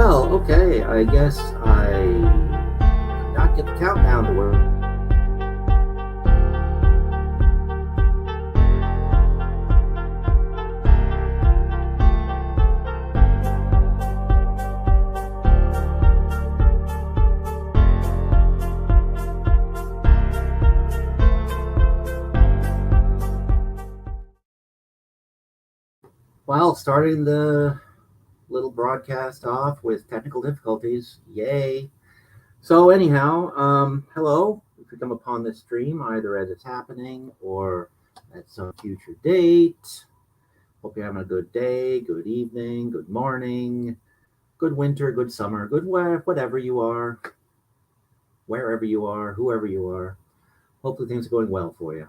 Well, okay, I guess I did not get the countdown to work. Well, starting the little broadcast off with technical difficulties. Yay. So, anyhow, hello. If you come upon this stream, either as it's happening or at some future date, hope you're having a good day, good evening, good morning, good winter, good summer, good whatever you are, wherever you are, whoever you are. Hopefully, things are going well for you.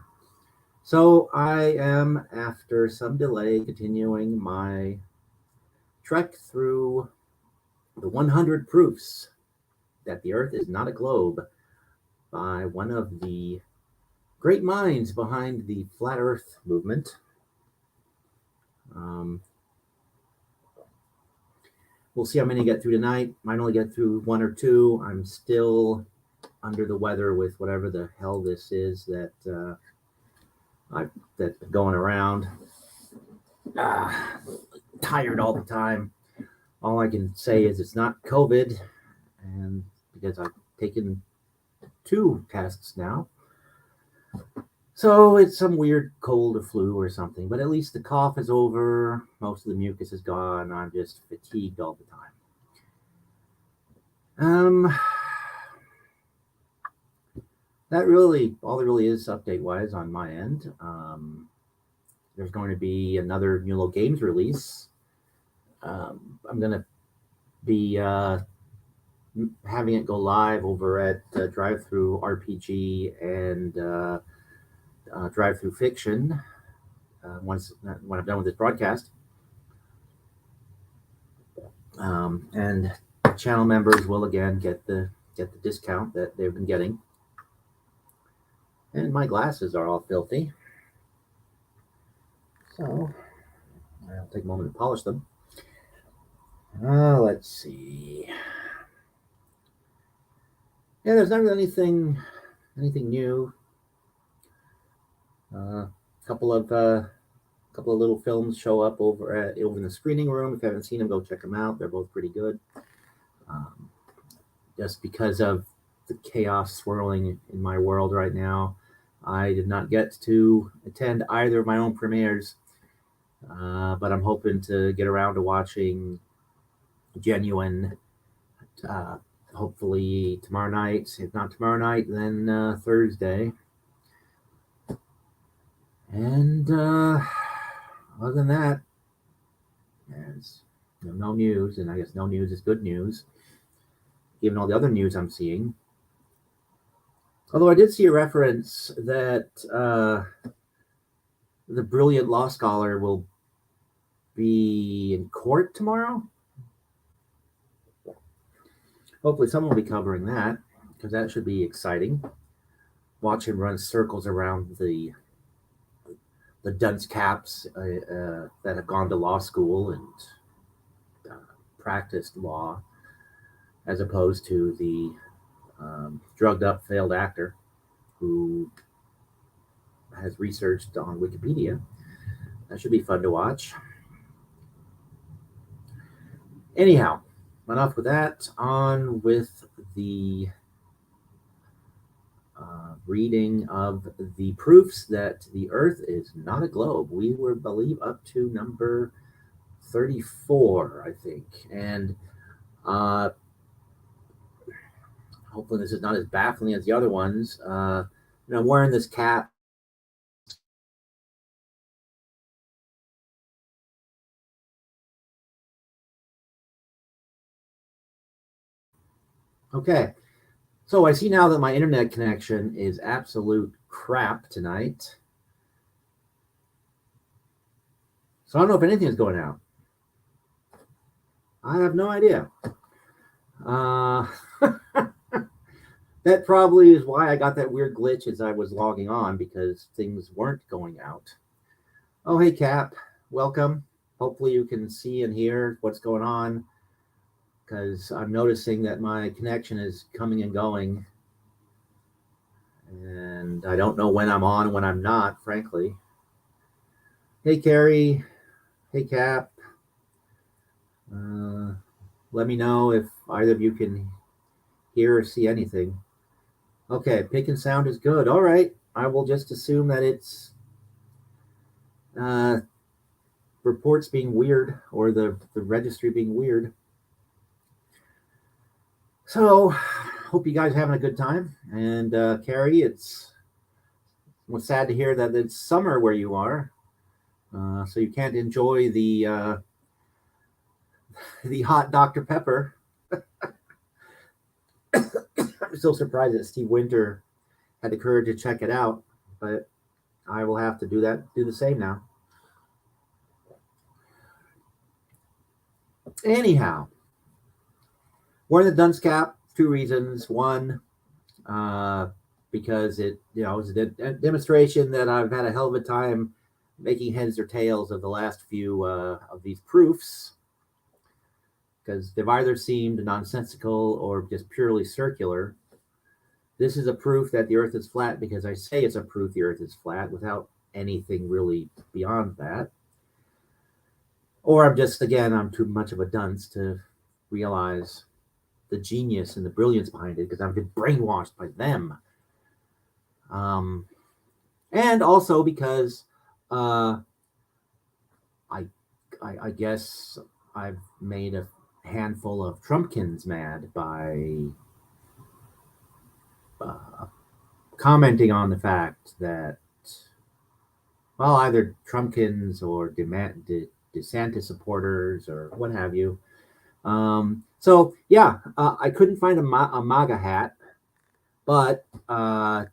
So, I am, after some delay, continuing my trek through the 100 proofs that the Earth is not a globe by one of the great minds behind the Flat Earth movement. We'll see how many get through tonight. Might only get through one or two. I'm still under the weather with whatever the hell this is that's going around. Tired all the time. All I can say is it's not COVID, and because I've taken 2 tests now. So it's some weird cold or flu or something, but at least the cough is over. Most of the mucus is gone. I'm just fatigued all the time. That really, all there really is update-wise on my end. There's going to be another new little games release. I'm going to be having it go live over at Drive-Thru RPG and Drive-Thru Fiction when I'm done with this broadcast. And channel members will again get the discount that they've been getting. And my glasses are all filthy, so I'll take a moment to polish them. Let's see. Yeah, there's not really anything new. A couple of little films show up over in the screening room. If you haven't seen them, go check them out. They're both pretty good. Just because of the chaos swirling in my world right now, I did not get to attend either of my own premieres, but I'm hoping to get around to watching Genuine, hopefully tomorrow night. If not tomorrow night, then Thursday. And other than that, there's no news, and I guess no news is good news, given all the other news I'm seeing. Although I did see a reference that the brilliant law scholar will be in court tomorrow. Hopefully someone will be covering that, because that should be exciting. Watch him run circles around the dunce caps that have gone to law school and practiced law, as opposed to the drugged up failed actor who has researched on Wikipedia. That should be fun to watch. Anyhow, enough with that. On with the reading of the proofs that the Earth is not a globe. We were, believe, up to number 34, I think. And hopefully this is not as baffling as the other ones. I'm wearing this cap. Okay. So I see now that my internet connection is absolute crap tonight. So I don't know if anything is going out. I have no idea. That probably is why I got that weird glitch as I was logging on, because things weren't going out. Oh, hey, Cap. Welcome. Hopefully you can see and hear what's going on. because I'm noticing that my connection is coming and going, and I don't know when I'm on and when I'm not, frankly. Hey, Carrie. Hey, Cap. Let me know if either of you can hear or see anything. Okay, pick and sound is good. All right, I will just assume that it's reports being weird or the registry being weird. So, hope you guys are having a good time. And Carrie, it's sad to hear that it's summer where you are, so you can't enjoy the hot Dr. Pepper. I'm still surprised that Steve Winter had the courage to check it out, but I will have to do the same now. Anyhow, we're in the dunce cap. 2 reasons. One, because it was a demonstration that I've had a hell of a time making heads or tails of the last few of these proofs, because they've either seemed nonsensical or just purely circular. This is a proof that the Earth is flat because I say it's a proof the Earth is flat without anything really beyond that. Or I'm too much of a dunce to realize the genius and the brilliance behind it because I've been brainwashed by them. And also because I guess I've made a handful of Trumpkins mad by commenting on the fact that, well, either Trumpkins or DeSantis supporters or what have you. So yeah, I couldn't find a MAGA hat, but I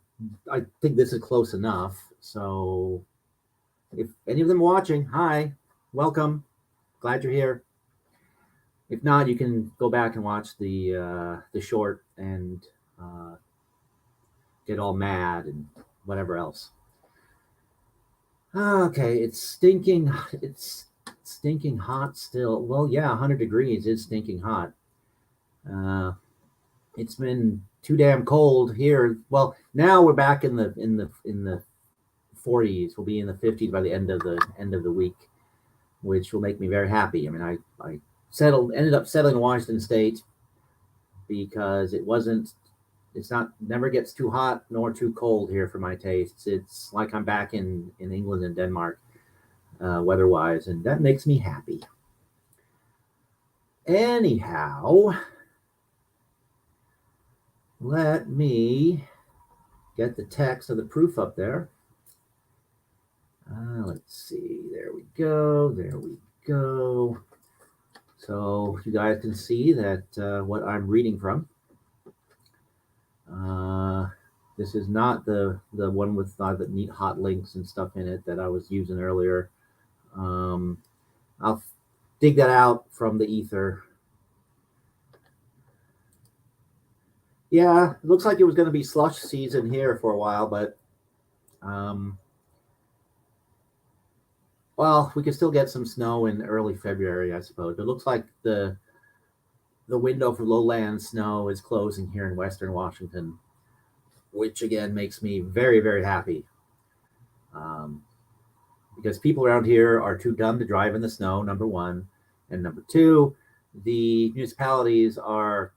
think this is close enough. So if any of them are watching, hi, welcome, glad you're here. If not, you can go back and watch the short and get all mad and whatever else. Okay, it's stinking hot still. Well, yeah, 100 degrees is stinking hot. It's been too damn cold here. Well, now we're back in the 40s. We'll be in the 50s by the end of the week, which will make me very happy. I mean, I ended up settling in Washington State because never gets too hot nor too cold here for my tastes. It's like I'm back in England and Denmark, weather-wise, and that makes me happy. Anyhow, let me get the text of the proof up there. Let's see. There we go. So you guys can see that what I'm reading from. This is not the one with the neat hot links and stuff in it that I was using earlier. I'll dig that out from the ether. Yeah, it looks like it was going to be slush season here for a while, but well, we could still get some snow in early February, I suppose. It looks like the window for lowland snow is closing here in Western Washington, which again makes me very, very happy. Because people around here are too dumb to drive in the snow, number one. And number two, the municipalities are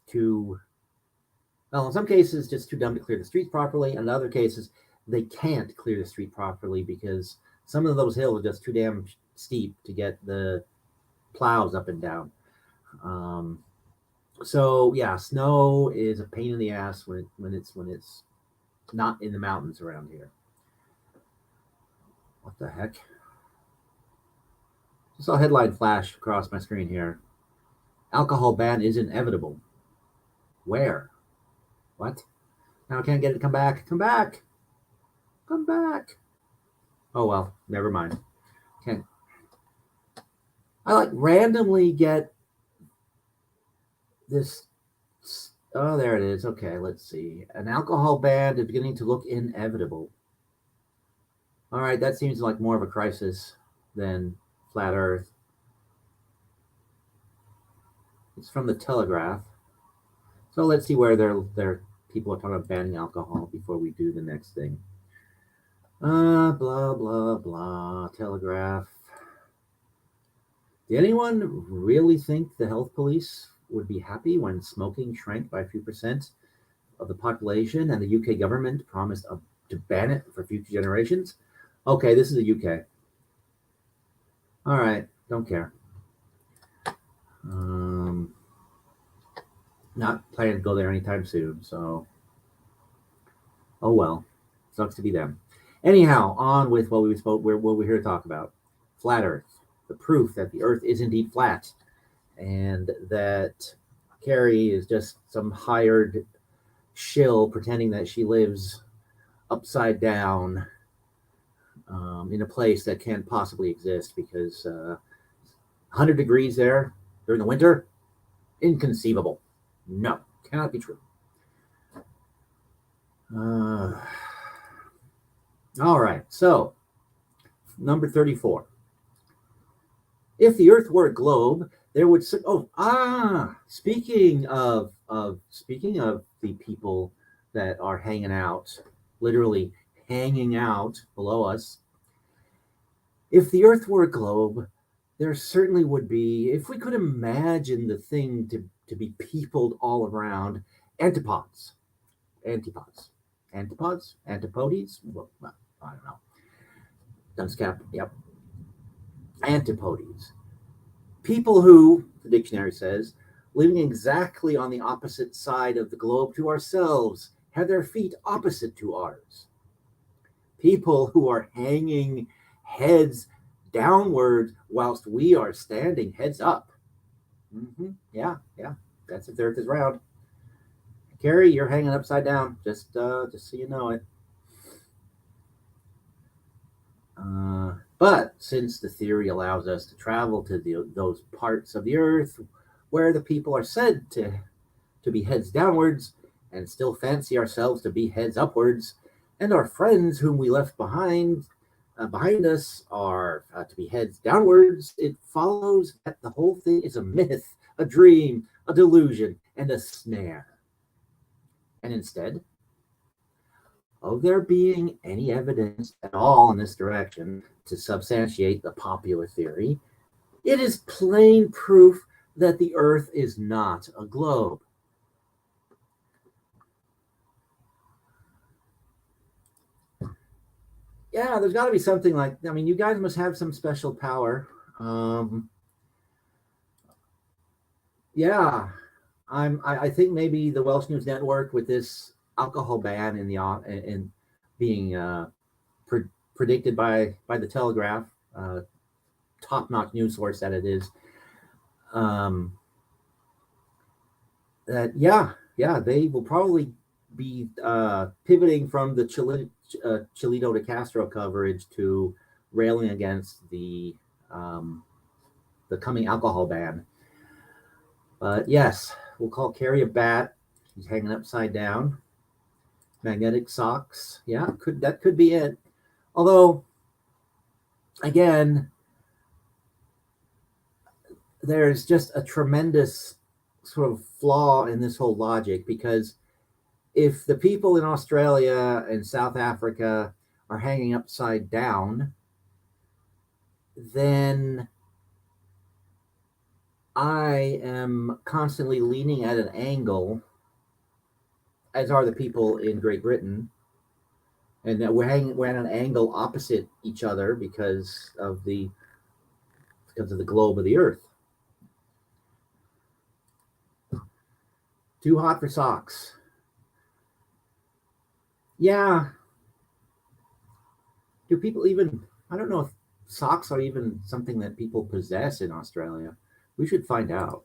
too, well, in some cases, just too dumb to clear the streets properly. And in other cases, they can't clear the street properly because some of those hills are just too damn steep to get the plows up and down. So yeah, snow is a pain in the ass when it's not in the mountains around here. What the heck? Just saw a headline flash across my screen here. Alcohol ban is inevitable. Where? What? Now I can't get it to come back. Come back. Come back. Oh well, never mind. Can't. I randomly get this. Oh, there it is. Okay, let's see. An alcohol ban is beginning to look inevitable. All right, that seems like more of a crisis than flat Earth. It's from the Telegraph. So let's see where their people are talking about banning alcohol before we do the next thing. Blah, blah, blah. Telegraph. Did anyone really think the health police would be happy when smoking shrank by a few percent of the population and the UK government promised to ban it for future generations? Okay, this is the UK. All right, don't care. Not planning to go there anytime soon, so oh well. Sucks to be them. Anyhow, on with what we're here to talk about. Flat Earth. The proof that the Earth is indeed flat and that Carrie is just some hired shill pretending that she lives upside down in a place that can't possibly exist because 100 degrees there during the winter, inconceivable. No, cannot be true. All right, so number 34. If the Earth were a globe, there would speaking of the people that are hanging out, literally hanging out below us. If the Earth were a globe, there certainly would be, if we could imagine the thing to be peopled all around, antipodes. Antipodes? Antipodes? Well, I don't know. Dunscap, yep. Antipodes. People who, the dictionary says, living exactly on the opposite side of the globe to ourselves, have their feet opposite to ours. People who are hanging heads downward whilst we are standing heads up. Yeah. That's if the Earth is round. Carrie, you're hanging upside down. Just so you know it. But since the theory allows us to travel to those parts of the Earth where the people are said to be heads downwards and still fancy ourselves to be heads upwards, and our friends whom we left behind us are to be heads downwards, it follows that the whole thing is a myth, a dream, a delusion, and a snare. And instead of there being any evidence at all in this direction to substantiate the popular theory, it is plain proof that the Earth is not a globe. Yeah, there's got to be something like, I mean, you guys must have some special power. Yeah, I think maybe the Welsh News Network with this alcohol ban in being predicted by the Telegraph, top-notch news source that it is. That they will probably be pivoting from the Chilito de Castro coverage to railing against the coming alcohol ban. But yes, we'll call Carrie a bat. He's hanging upside down. Magnetic socks. Yeah, that could be it. Although, again, there's just a tremendous sort of flaw in this whole logic, because if the people in Australia and South Africa are hanging upside down, then I am constantly leaning at an angle, as are the people in Great Britain, and that we're at an angle opposite each other because of the globe of the Earth. Too hot for socks. Yeah. Do people even, I don't know if socks are even something that people possess in Australia. We should find out.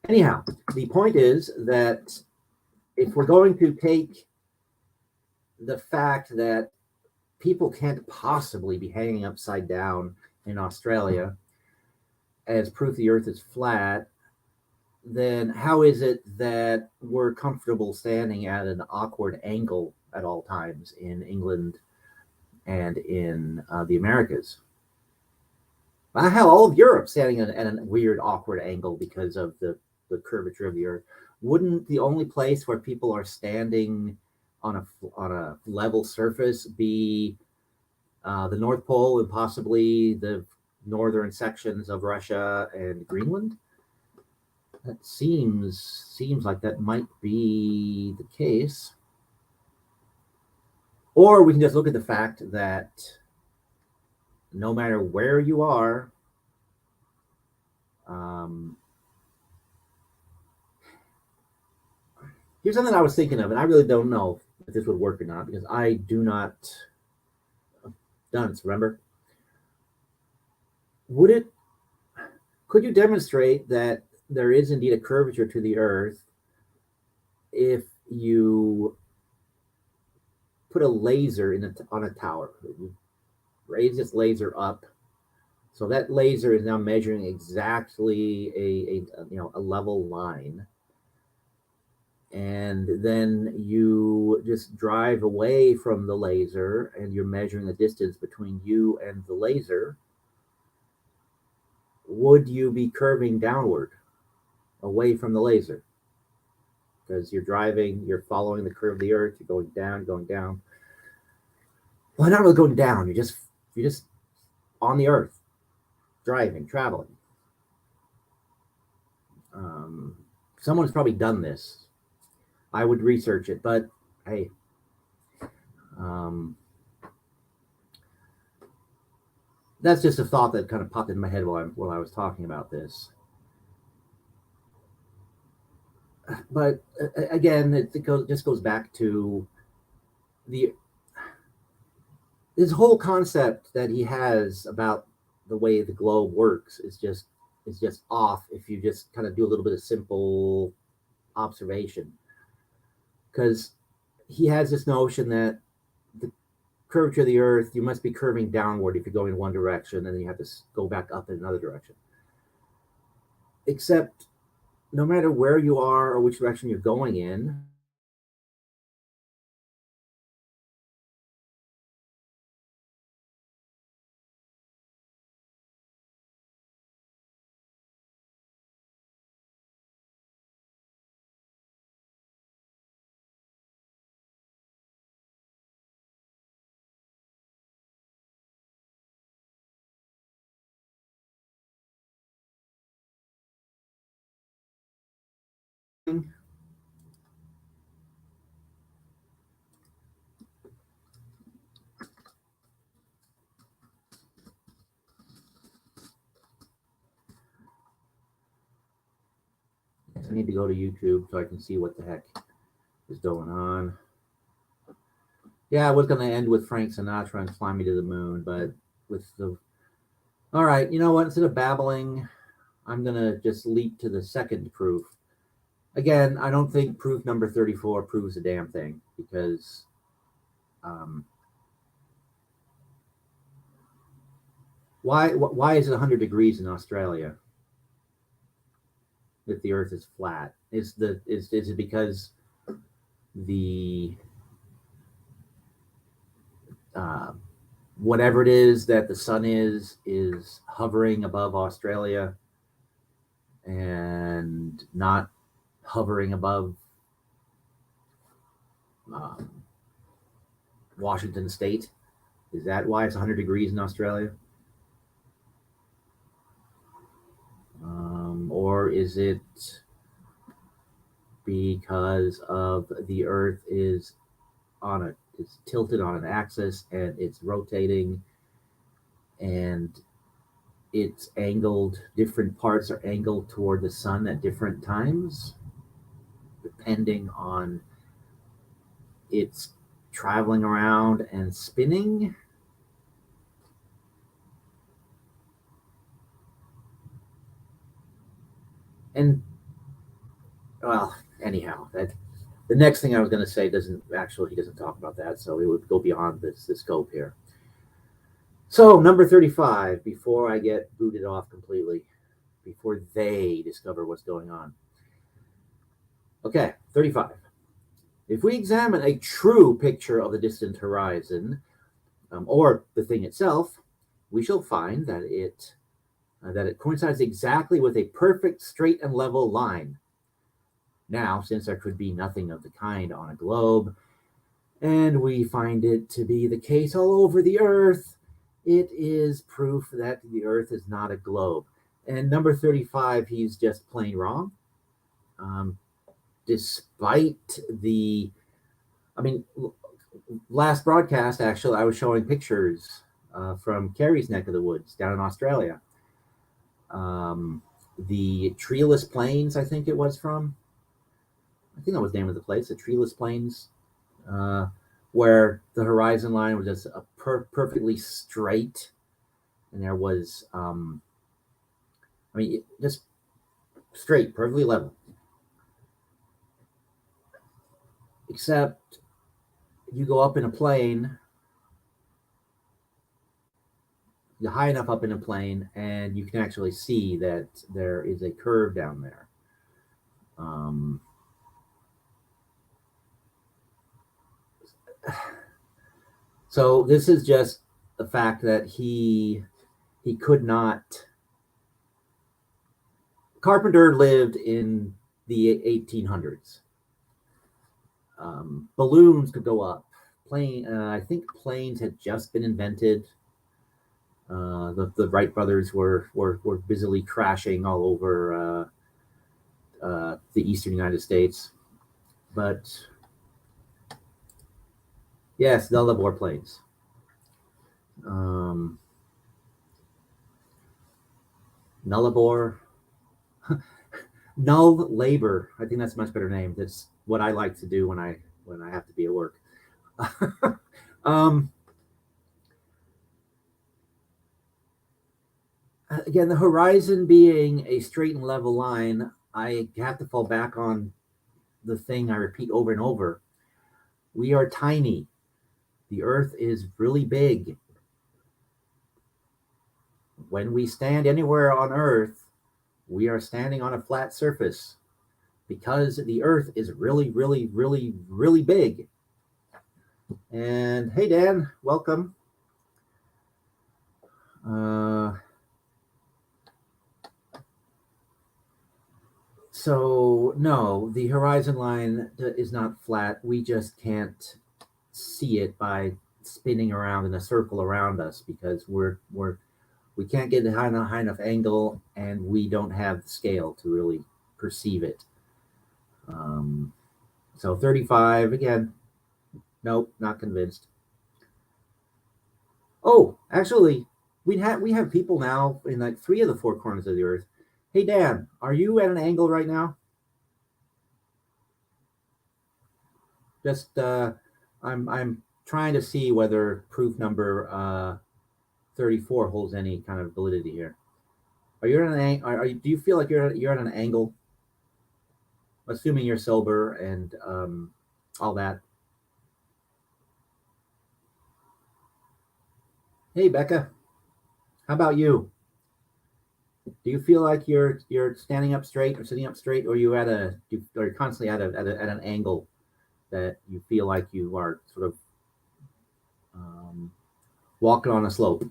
Anyhow, the point is that if we're going to take the fact that people can't possibly be hanging upside down in Australia as proof the Earth is flat, then how is it that we're comfortable standing at an awkward angle at all times in England and in the Americas? Hell, all of Europe standing at a weird, awkward angle because of the curvature of the Earth. Wouldn't the only place where people are standing on a level surface be the North Pole and possibly the northern sections of Russia and Greenland? That seems like that might be the case. Or we can just look at the fact that no matter where you are, here's something I was thinking of, and I really don't know if this would work or not because I do not dunce. Remember, would it? Could you demonstrate that there is indeed a curvature to the Earth if you put a laser on a tower? You raise this laser up, so that laser is now measuring exactly a level line, and then you just drive away from the laser and you're measuring the distance between you and the laser. Would you be curving downward away from the laser? Because you're following the curve of the Earth, you're going down, going down. Well, not really going down, you're just on the Earth, driving, traveling. Someone's probably done this. I would research it, but hey, that's just a thought that kind of popped in my head while I was talking about this. But again, it just goes back to this whole concept that he has about the way the globe works is just off if you just kind of do a little bit of simple observation. Because he has this notion that the curvature of the Earth, you must be curving downward if you're going in one direction, and then you have to go back up in another direction. Except no matter where you are or which direction you're going in, I need to go to YouTube so I can see what the heck is going on. Yeah, I was going to end with Frank Sinatra and Fly Me to the Moon, but with the. All right, you know what? Instead of babbling, I'm going to just leap to the second proof. Again, I don't think proof number 34 proves a damn thing because why is it 100 degrees in Australia if the Earth is flat? Is it because the whatever it is that the sun is hovering above Australia and not hovering above Washington State? Is that why it's 100 degrees in Australia? Or is it because of the Earth is tilted on an axis and it's rotating and it's angled, different parts are angled toward the sun at different times, depending on its traveling around and spinning? And well, anyhow, that the next thing I was going to say he doesn't talk about that, so it would go beyond the scope here. So number 35, before I get booted off completely, before they discover what's going on. Okay, 35. If we examine a true picture of the distant horizon, or the thing itself, we shall find that it that it coincides exactly with a perfect straight and level line. Now, since there could be nothing of the kind on a globe, and we find it to be the case all over the Earth, it is proof that the Earth is not a globe. And number 35, he's just plain wrong. Despite the, I mean, last broadcast, actually, I was showing pictures from Carrie's neck of the woods down in Australia. The treeless plains, I think it was from. I think that was the name of the place, the treeless plains, where the horizon line was just perfectly straight, and there was, just straight, perfectly level. Except you go up in a plane, you're high enough up in a plane, and you can actually see that there is a curve down there. So this is just the fact that he could not. Carpenter lived in the 1800s. Balloons could go up. I think planes had just been invented. The Wright brothers were busily crashing all over the eastern United States. But yes, Nullarbor planes. Nullarbor. Null labor. I think that's a much better name. That's what I like to do when I have to be at work. Again, the horizon being a straight and level line, I have to fall back on the thing I repeat over and over. We are tiny. The Earth is really big. When we stand anywhere on Earth, we are standing on a flat surface because the Earth is really, really, really, really big. And hey, Dan, welcome. So no, the horizon line is not flat. We just can't see it by spinning around in a circle around us because we can't get a high enough angle, and we don't have the scale to really perceive it. So 35 again. Nope, not convinced. Oh, actually, we have people now in like 3 of the 4 corners of the Earth. Hey Dan, are you at an angle right now? Just I'm trying to see whether proof number 34 holds any kind of validity here. Are you at an do you feel like you're at an angle? Assuming you're sober and all that. Hey Becca, how about you? Do you feel like you're standing up straight or sitting up straight, or are you are you constantly at an angle that you feel like you are sort of walking on a slope?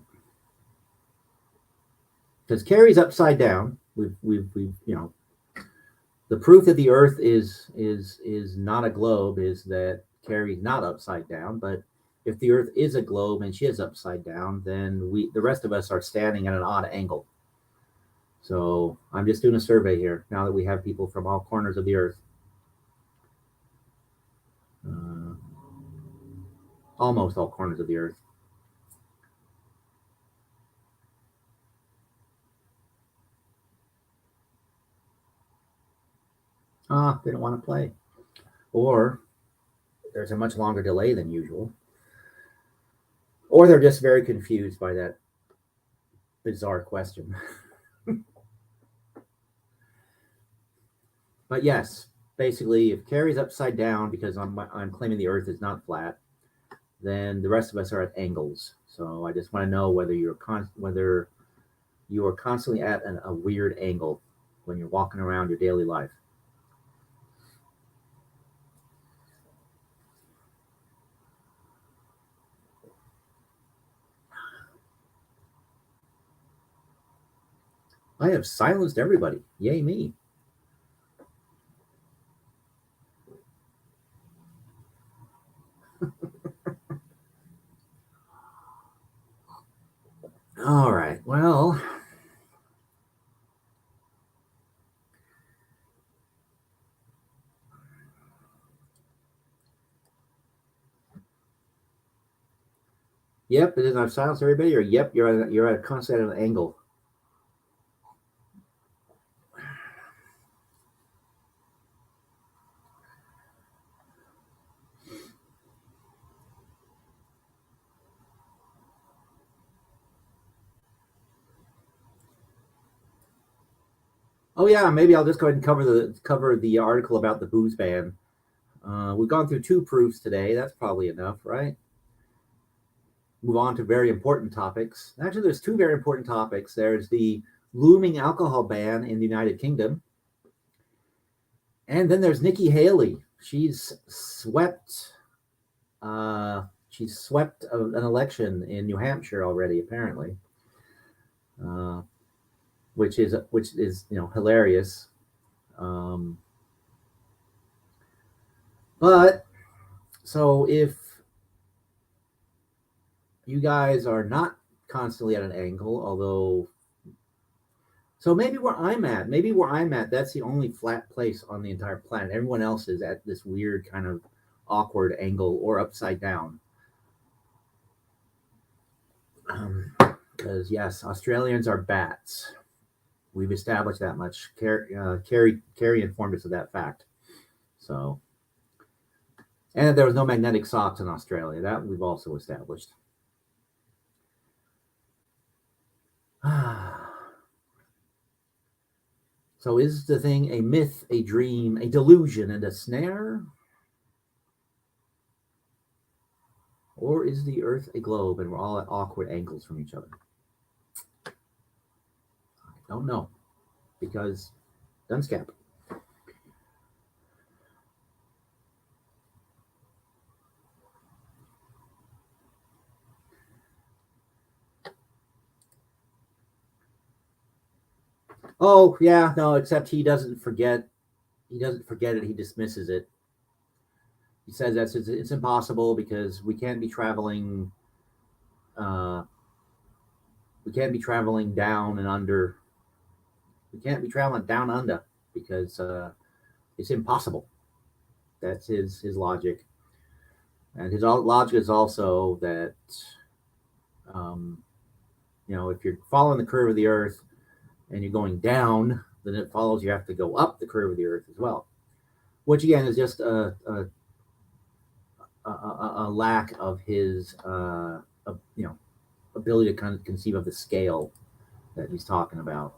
Because Carrie's upside down. We've the proof that the Earth is not a globe is that Carrie's not upside down. But if the Earth is a globe and she is upside down, then the rest of us are standing at an odd angle. So I'm just doing a survey here now that we have people from all corners of the Earth. Almost all corners of the Earth. They don't want to play. Or there's a much longer delay than usual. Or they're just very confused by that bizarre question. But yes, basically, if Carrie's upside down because I'm claiming the Earth is not flat, then the rest of us are at angles. So I just want to know whether you are constantly at a weird angle when you're walking around your daily life. I have silenced everybody. Yay me. All right. Well, yep, it is. I've silenced everybody. Or yep, you're at a constant angle. Oh yeah, maybe I'll just go ahead and cover the article about the booze ban. We've gone through 2 proofs today. That's probably enough, right? Move on to very important topics. Actually, there's 2 very important topics. There's the looming alcohol ban in the United Kingdom, and then there's Nikki Haley. She's swept. She's swept an election in New Hampshire already, apparently, which is hilarious. But so if you guys are not constantly at an angle, although, so maybe where I'm at, that's the only flat place on the entire planet. Everyone else is at this weird kind of awkward angle or upside down. Because yes, Australians are bats. We've established that much. Carrie informed us of that fact. So, and there was no magnetic socks in Australia. That we've also established. So is the thing a myth, a dream, a delusion, and a snare? Or is the Earth a globe and we're all at awkward angles from each other? I don't know. Because Dunscap. Oh, yeah, no, except he doesn't forget. He doesn't forget it. He dismisses it. He says it's impossible because we can't be traveling. We can't be traveling down and under. We can't be traveling down under because it's impossible. That's his logic, and his logic is also that if you're following the curve of the Earth and you're going down, then it follows you have to go up the curve of the Earth as well, which again is just a lack of his ability to kind of conceive of the scale that he's talking about.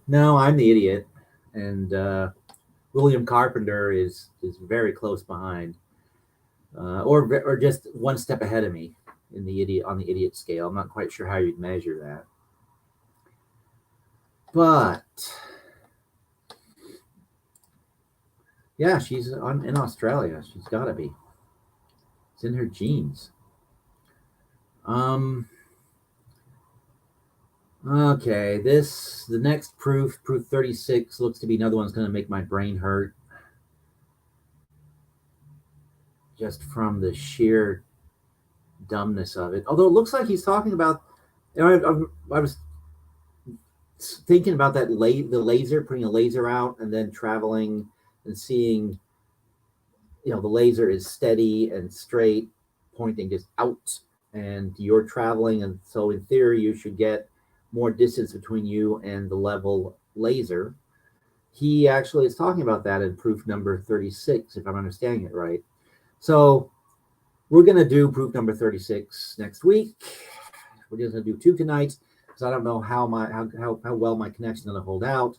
No, I'm the idiot, and William Carpenter is very close behind, or just one step ahead of me on the idiot scale. I'm not quite sure how you'd measure that, but yeah, she's in Australia. She's got to be. It's in her genes. Okay, the next proof 36, looks to be another one's going to make my brain hurt. Just from the sheer dumbness of it. Although it looks like he's talking about, I was thinking about that the laser, putting a laser out and then traveling and seeing, the laser is steady and straight, pointing just out, and you're traveling, and so in theory you should get more distance between you and the level laser. He actually is talking about that in proof number 36, if I'm understanding it right. So we're going to do proof number 36 next week. We're just going to do 2 tonight because I don't know how well my connection is going to hold out.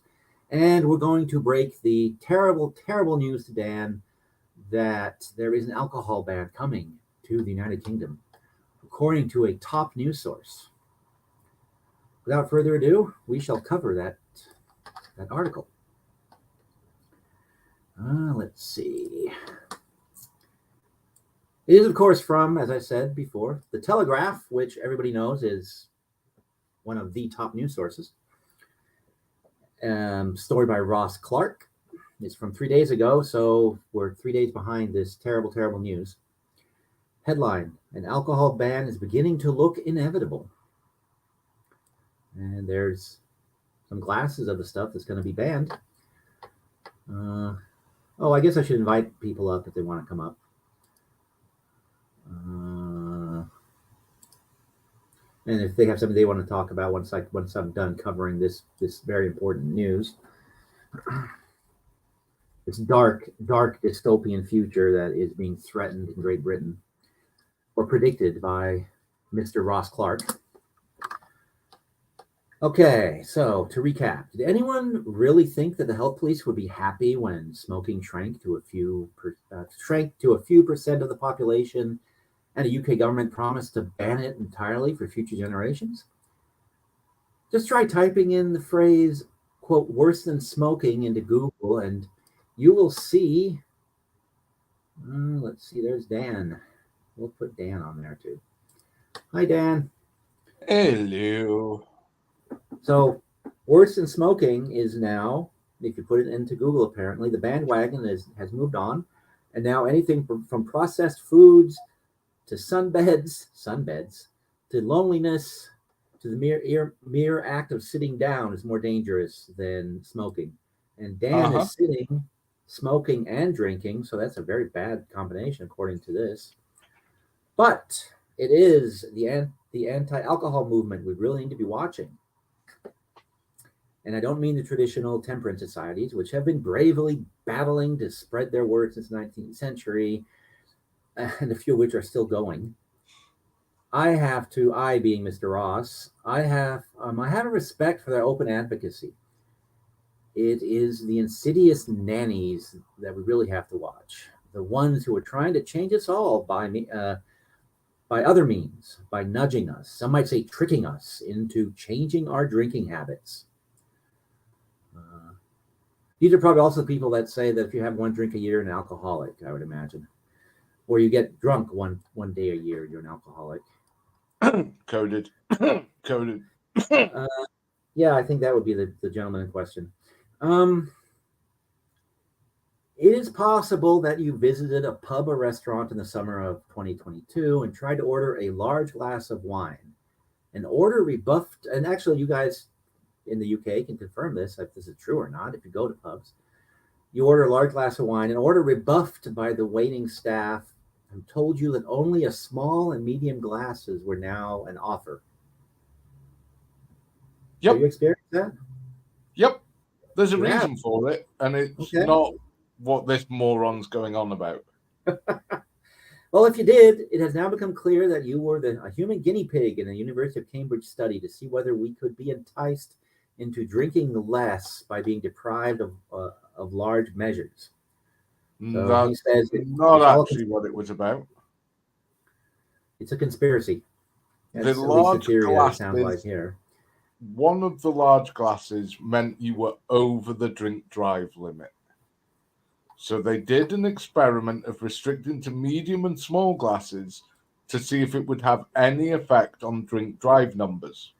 And we're going to break the terrible, terrible news to Dan that there is an alcohol ban coming to the United Kingdom, according to a top news source. Without further ado, we shall cover that article. Let's see. It is, of course, from, as I said before, The Telegraph, which everybody knows is one of the top news sources. Story by Ross Clark. It's from 3 days ago, so we're 3 days behind this terrible, terrible news. Headline: An alcohol ban is beginning to look inevitable. And there's some glasses of the stuff that's going to be banned. I guess I should invite people up if they want to come up. And if they have something they want to talk about once I'm done covering this very important news. This dark dystopian future that is being threatened in Great Britain, or predicted by Mr. Ross Clark. Okay, so to recap, did anyone really think that the health police would be happy when smoking shrank to a few percent of the population, and a UK government promised to ban it entirely for future generations? Just try typing in the phrase, quote, worse than smoking into Google, and you will see, let's see, there's Dan. We'll put Dan on there too. Hi, Dan. Hello. So worse than smoking is now, if you put it into Google, apparently, the bandwagon has moved on. And now anything from processed foods to sunbeds, to loneliness, to the mere act of sitting down is more dangerous than smoking. And Dan is sitting, smoking, and drinking, so that's a very bad combination, according to this. But it is the anti-alcohol movement we really need to be watching. And I don't mean the traditional temperance societies, which have been bravely battling to spread their word since the 19th century, and a few of which are still going. I being Mr. Ross, I have a respect for their open advocacy. It is the insidious nannies that we really have to watch. The ones who are trying to change us all by other means, by nudging us, some might say tricking us into changing our drinking habits. These are probably also people that say that if you have one drink a year, you're an alcoholic, I would imagine. Or you get drunk one day a year, you're an alcoholic. Coded. Yeah, I think that would be the gentleman in question. It is possible that you visited a pub or restaurant in the summer of 2022 and tried to order a large glass of wine. An order rebuffed, and actually you guys in the UK can confirm this, if this is true or not, if you go to pubs. You order a large glass of wine, an order rebuffed by the waiting staff who told you that only a small and medium glasses were now an offer. Yep. Have you experienced that? Yep. There's a reason for it, and it's not what this moron's going on about. Well, if you did, it has now become clear that you were a human guinea pig in a University of Cambridge study to see whether we could be enticed into drinking less by being deprived of large measures. So That's he says not actually what it was about. It's a conspiracy. That's the large glasses, sounds like here. One of the large glasses meant you were over the drink drive limit. So they did an experiment of restricting to medium and small glasses to see if it would have any effect on drink drive numbers.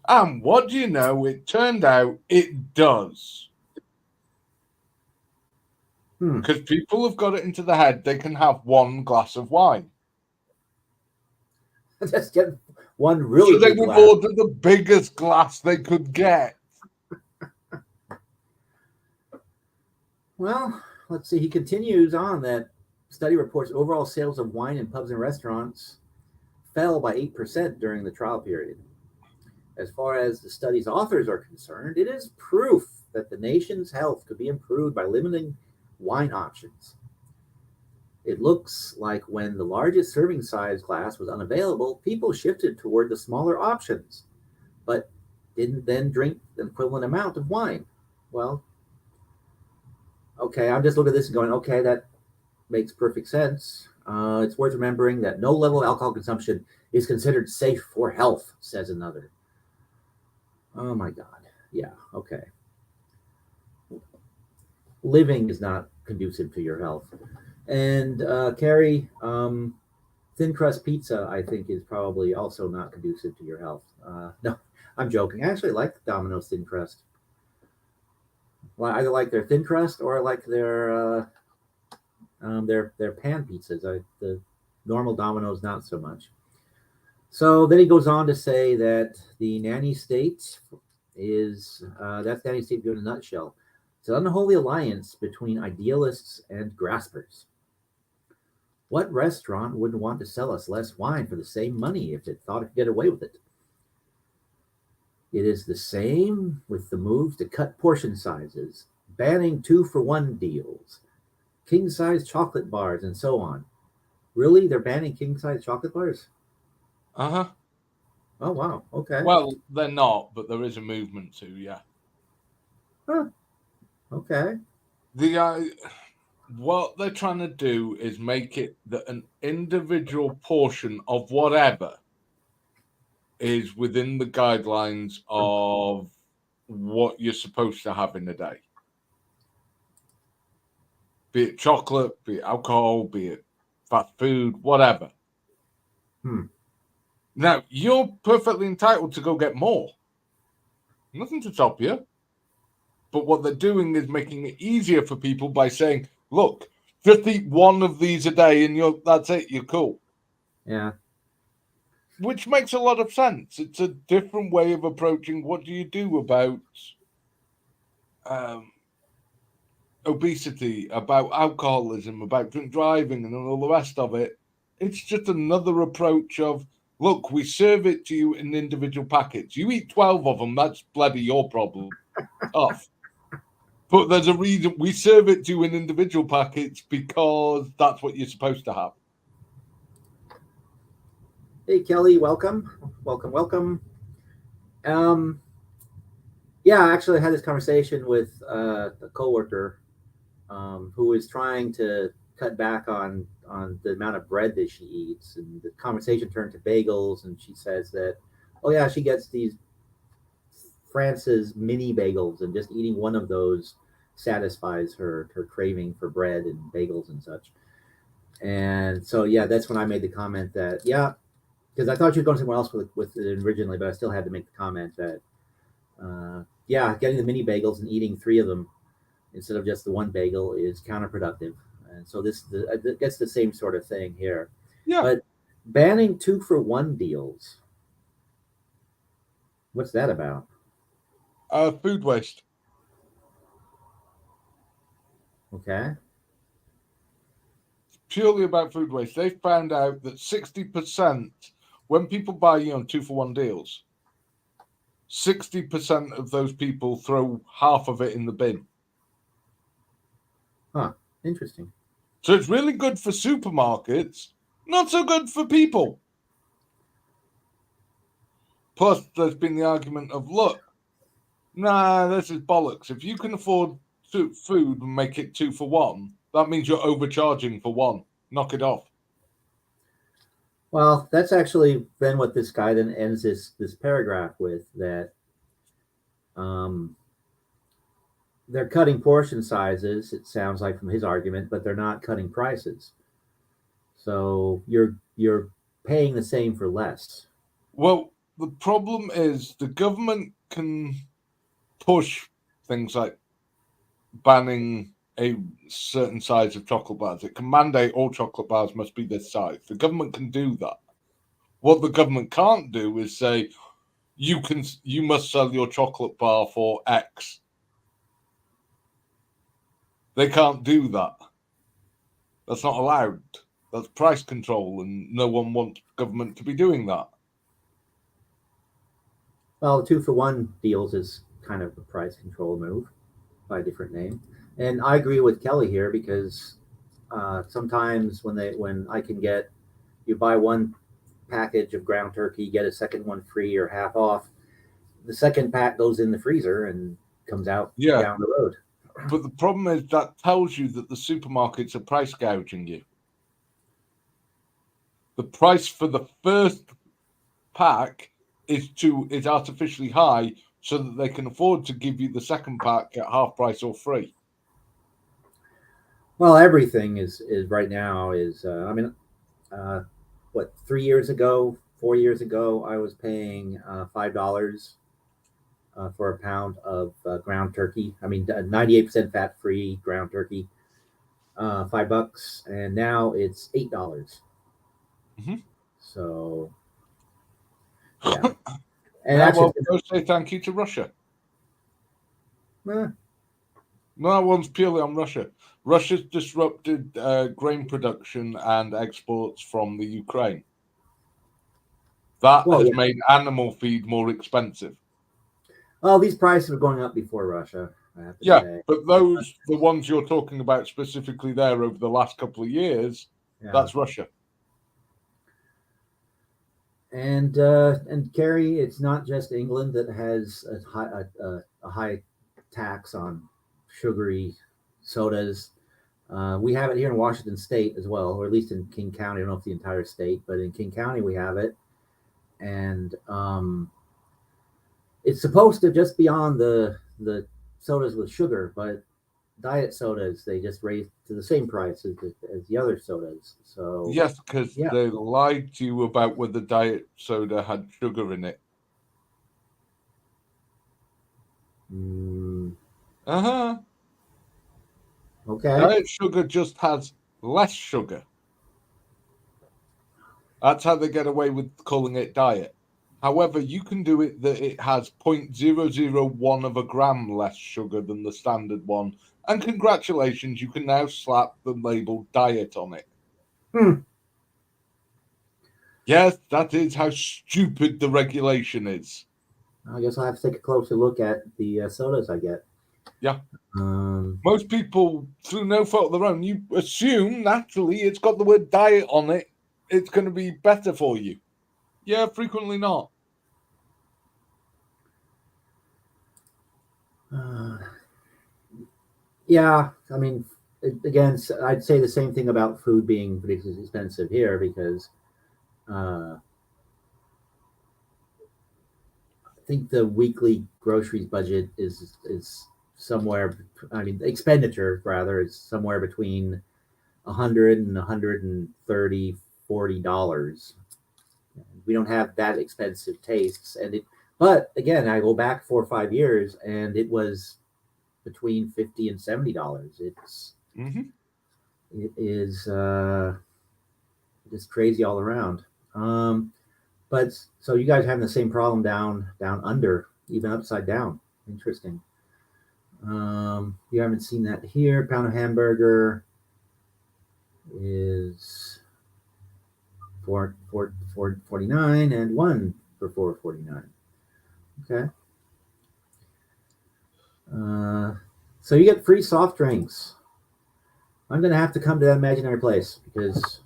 And what do you know? It turned out it does. Because people have got it into the head they can have one glass of wine. Just get one really big glass. So they would order the biggest glass they could get. Well, let's see. He continues on that study reports overall sales of wine in pubs and restaurants fell by 8% during the trial period. As far as the study's authors are concerned, it is proof that the nation's health could be improved by limiting wine options. It looks like when the largest serving size glass was unavailable, people shifted toward the smaller options, but didn't then drink the equivalent amount of wine. Well, okay, I'm just looking at this and going, okay, that makes perfect sense. It's worth remembering that no level of alcohol consumption is considered safe for health, says another. Oh my God. Yeah, okay. Living is not conducive to your health. And Carrie, thin crust pizza, I think, is probably also not conducive to your health. No, I'm joking. I actually like Domino's thin crust. Well, I either like their thin crust or I like their pan pizzas. The normal Domino's not so much. So then he goes on to say that the nanny state is that's nanny state in a nutshell. It's an unholy alliance between idealists and graspers. What restaurant wouldn't want to sell us less wine for the same money if it thought it could get away with it? It is the same with the moves to cut portion sizes, banning 2-for-1 deals, king size chocolate bars, and so on. Really? They're banning king size chocolate bars? Uh-huh. Oh, wow. Okay. Well, they're not, but there is a movement to, yeah. Huh. Okay. What they're trying to do is make it that an individual portion of whatever is within the guidelines of what you're supposed to have in a day. Be it chocolate, be it alcohol, be it fast food, whatever. Now, you're perfectly entitled to go get more. Nothing to stop you. But what they're doing is making it easier for people by saying, look, just eat one of these a day and that's it, you're cool. Yeah. Which makes a lot of sense. It's a different way of approaching what do you do about obesity, about alcoholism, about drink driving, and all the rest of it. It's just another approach of, look, we serve it to you in individual packets. You eat 12 of them, that's bloody your problem. Tough. But there's a reason we serve it to you in individual packets because that's what you're supposed to have. Hey, Kelly, welcome. Welcome. Yeah, actually, I had this conversation with a coworker who was trying to cut back on the amount of bread that she eats, and the conversation turned to bagels, and she says that, oh yeah, she gets these France's mini bagels, and just eating one of those satisfies her craving for bread and bagels and such. And so yeah, that's when I made the comment that yeah, because I thought you were going somewhere else with it originally, but I still had to make the comment that yeah, getting the mini bagels and eating 3 of them instead of just the one bagel is counterproductive. And so it gets the same sort of thing here. Yeah. But banning 2-for-1 deals, what's that about? Food waste. Okay. Purely about food waste. They found out that 60%, when people buy 2-for-1 deals, 60% of those people throw half of it in the bin. Huh. Interesting. So it's really good for supermarkets, not so good for people. Plus, there's been the argument of, look, nah, this is bollocks. If you can afford food and make it 2-for-1, that means you're overcharging for one. Knock it off. Well, that's actually then what this guy then ends this paragraph with, that they're cutting portion sizes, it sounds like from his argument, but they're not cutting prices. So you're paying the same for less. Well, the problem is the government can push things like banning a certain size of chocolate bars. It can mandate all chocolate bars must be this size. The government can do that. What the government can't do is say you must sell your chocolate bar for X. They can't do that. That's not allowed. That's price control, and no one wants government to be doing that. Well, 2-for-1 deals is kind of a price control move by a different name. And I agree with Kelly here, because sometimes when I can get, you buy one package of ground turkey, get a second one free or half off, the second pack goes in the freezer and comes out down the road. But the problem is that tells you that the supermarkets are price gouging you. The price for the first pack is artificially high so that they can afford to give you the second pack at half price or free. Well, everything is right now is. What 3 years ago, 4 years ago, I was paying $5 for a pound of ground turkey. I mean, 98% fat free ground turkey, $5, and now it's $8. Mhm. So yeah, and Now, actually, well, go say thank you to Russia. eh, No, that one's purely on Russia. Russia's disrupted grain production and exports from the Ukraine. That well, has yeah. made animal feed more expensive. Well, these prices were going up before Russia, I have to Yeah, say. but those, the ones you're talking about specifically there over the last couple of years, Yeah, that's Russia. and Kerry, it's not just England that has a high tax on sugary sodas. We have it here in Washington State as well, or at least in King County. I don't know if the entire state, but in King County we have it, and it's supposed to just be on the sodas with sugar, but diet sodas they just raise to the same price as the other sodas. So Yes, because yeah, they lied to you about whether diet soda had sugar in it. mm, Uh-huh. okay. Diet sugar just has less sugar. That's how they get away with calling it diet. However, you can do it that it has 0.001 of a gram less sugar than the standard one. And congratulations, you can now slap the label diet on it. Hmm. Yes, that is how stupid the regulation is. I guess I'll have to take a closer look at the sodas I get. Yeah. Um, Most people, through no fault of their own, you assume naturally it's got the word diet on it, it's going to be better for you. Yeah, frequently not. uh, yeah, I mean, again, I'd say the same thing about food being pretty expensive here because I think the weekly groceries budget is somewhere. I mean, expenditure rather is somewhere between 100 and 130, $40. We don't have that expensive tastes, and it. But again, I go back 4 or 5 years, and it was between $50 and $70. Mm-hmm. It is just crazy all around. But so you guys are having the same problem down under, even upside down. Interesting. You haven't seen that here. Pound of hamburger is 4.49 and one for 4.49. Okay. Uh, so you get free soft drinks. I'm gonna have to come to that imaginary place because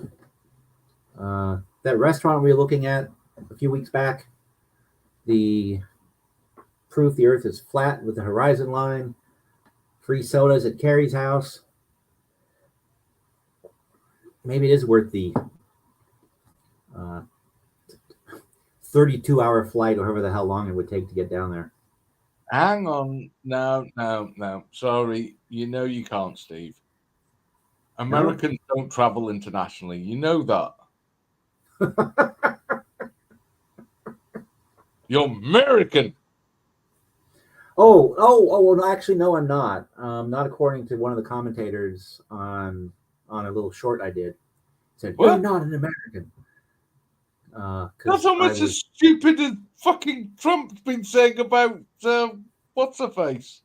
that restaurant we were looking at a few weeks back, the proof the Earth is flat with the horizon line, free sodas at Carrie's house. Maybe it is worth the uh, 32-hour flight, or however the hell long it would take to get down there. Hang on. No, no, no. Sorry. You know you can't, Steve. No. Americans don't travel internationally. You know that. You're American. Oh. Well, actually, no, I'm not. Not according to one of the commentators on a little short I did. Said you're What? not an American That's because I almost was. as stupid as fucking Trump's been saying about what's her face,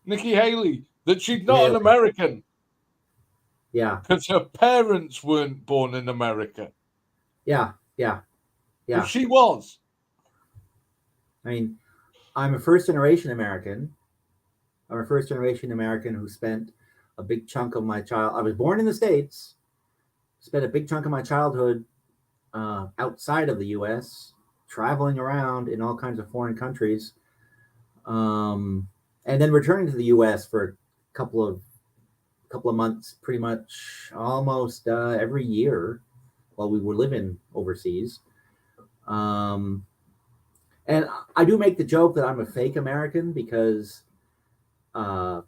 Nikki Haley, that she's not an Really? American Yeah, because her parents weren't born in America, yeah, yeah, but yeah. she was. I mean, I'm a first generation American. I'm a first generation American who spent a big chunk of my child. I was born in the States, spent a big chunk of my childhood outside of the U.S., traveling around in all kinds of foreign countries, um, and then returning to the U.S. for a couple of months, pretty much almost every year while we were living overseas. Um, and I do make the joke that I'm a fake American because uh,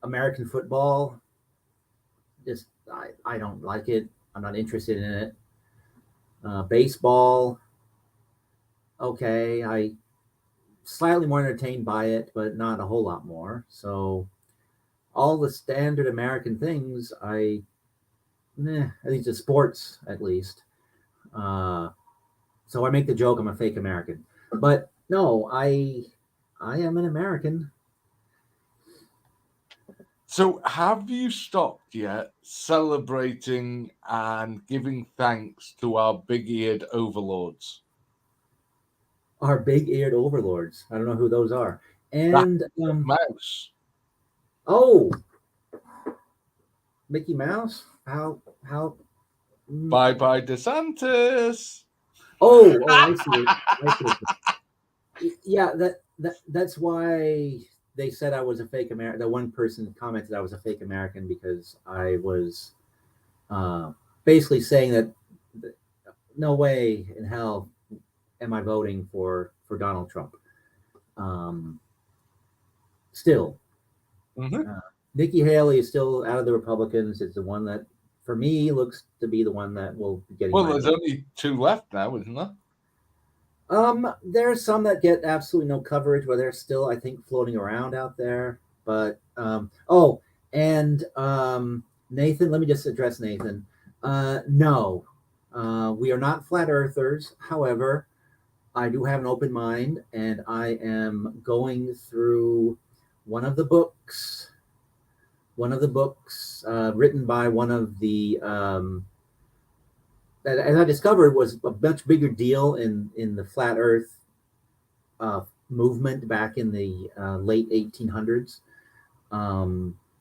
American football, just I don't like it. I'm not interested in it. Baseball, okay, I slightly more entertained by it, but not a whole lot more. So all the standard American things, at least the sports, at least. Uh, so I make the joke I'm a fake American, but no, I am an American. So, have you stopped yet celebrating and giving thanks to our big-eared overlords? Our big-eared overlords. I don't know who those are. That And mouse. oh, Mickey Mouse. How? Bye bye, DeSantis. Oh, I see it. I see it. Yeah, that's why they said I was a fake American. The one person commented I was a fake American because I was uh, basically saying that no way in hell am I voting for Donald Trump. Um, Still, Mm-hmm. Nikki Haley is still out of the Republicans. It's the one that, for me, looks to be the one that will be getting Well, my there's vote. only 2 left now, isn't there? There are some that get absolutely no coverage, where they're still, I think, floating around out there. But Nathan, let me just address Nathan. No, we are not flat earthers. However, I do have an open mind, and I am going through one of the books, written by one of the that, as I discovered, was a much bigger deal in the flat Earth movement back in the late 1800s.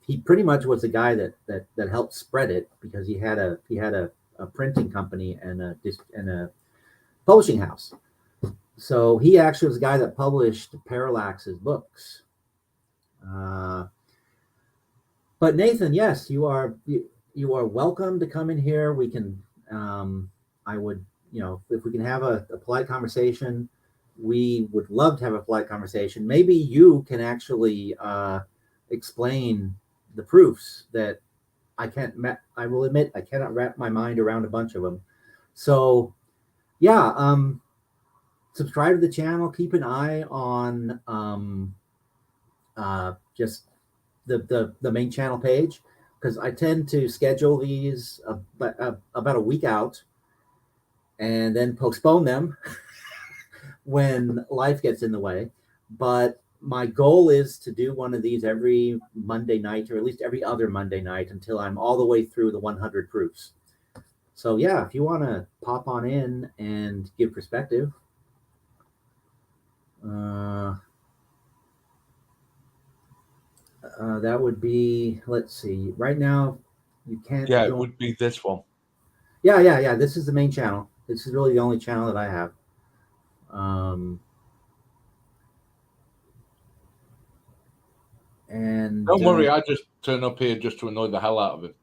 He pretty much was the guy that helped spread it, because he had a printing company and a publishing house. So he actually was the guy that published Parallax's books. Uh, but Nathan, yes, you are welcome to come in here. We can. I would, if we can have a polite conversation, we would love to have a polite conversation. Maybe you can actually explain the proofs that I can't. I will admit I cannot wrap my mind around a bunch of them. So yeah, subscribe to the channel. Keep an eye on just the main channel page, because I tend to schedule these about a week out and then postpone them when life gets in the way. But my goal is to do one of these every Monday night, or at least every other Monday night, until I'm all the way through the 100 proofs. So yeah, if you want to pop on in and give perspective, that would be, let's see, right now you can't Yeah, it join. would be this one. Yeah. This is the main channel. This is really the only channel that I have. And Don't worry, I just turn up here just to annoy the hell out of him.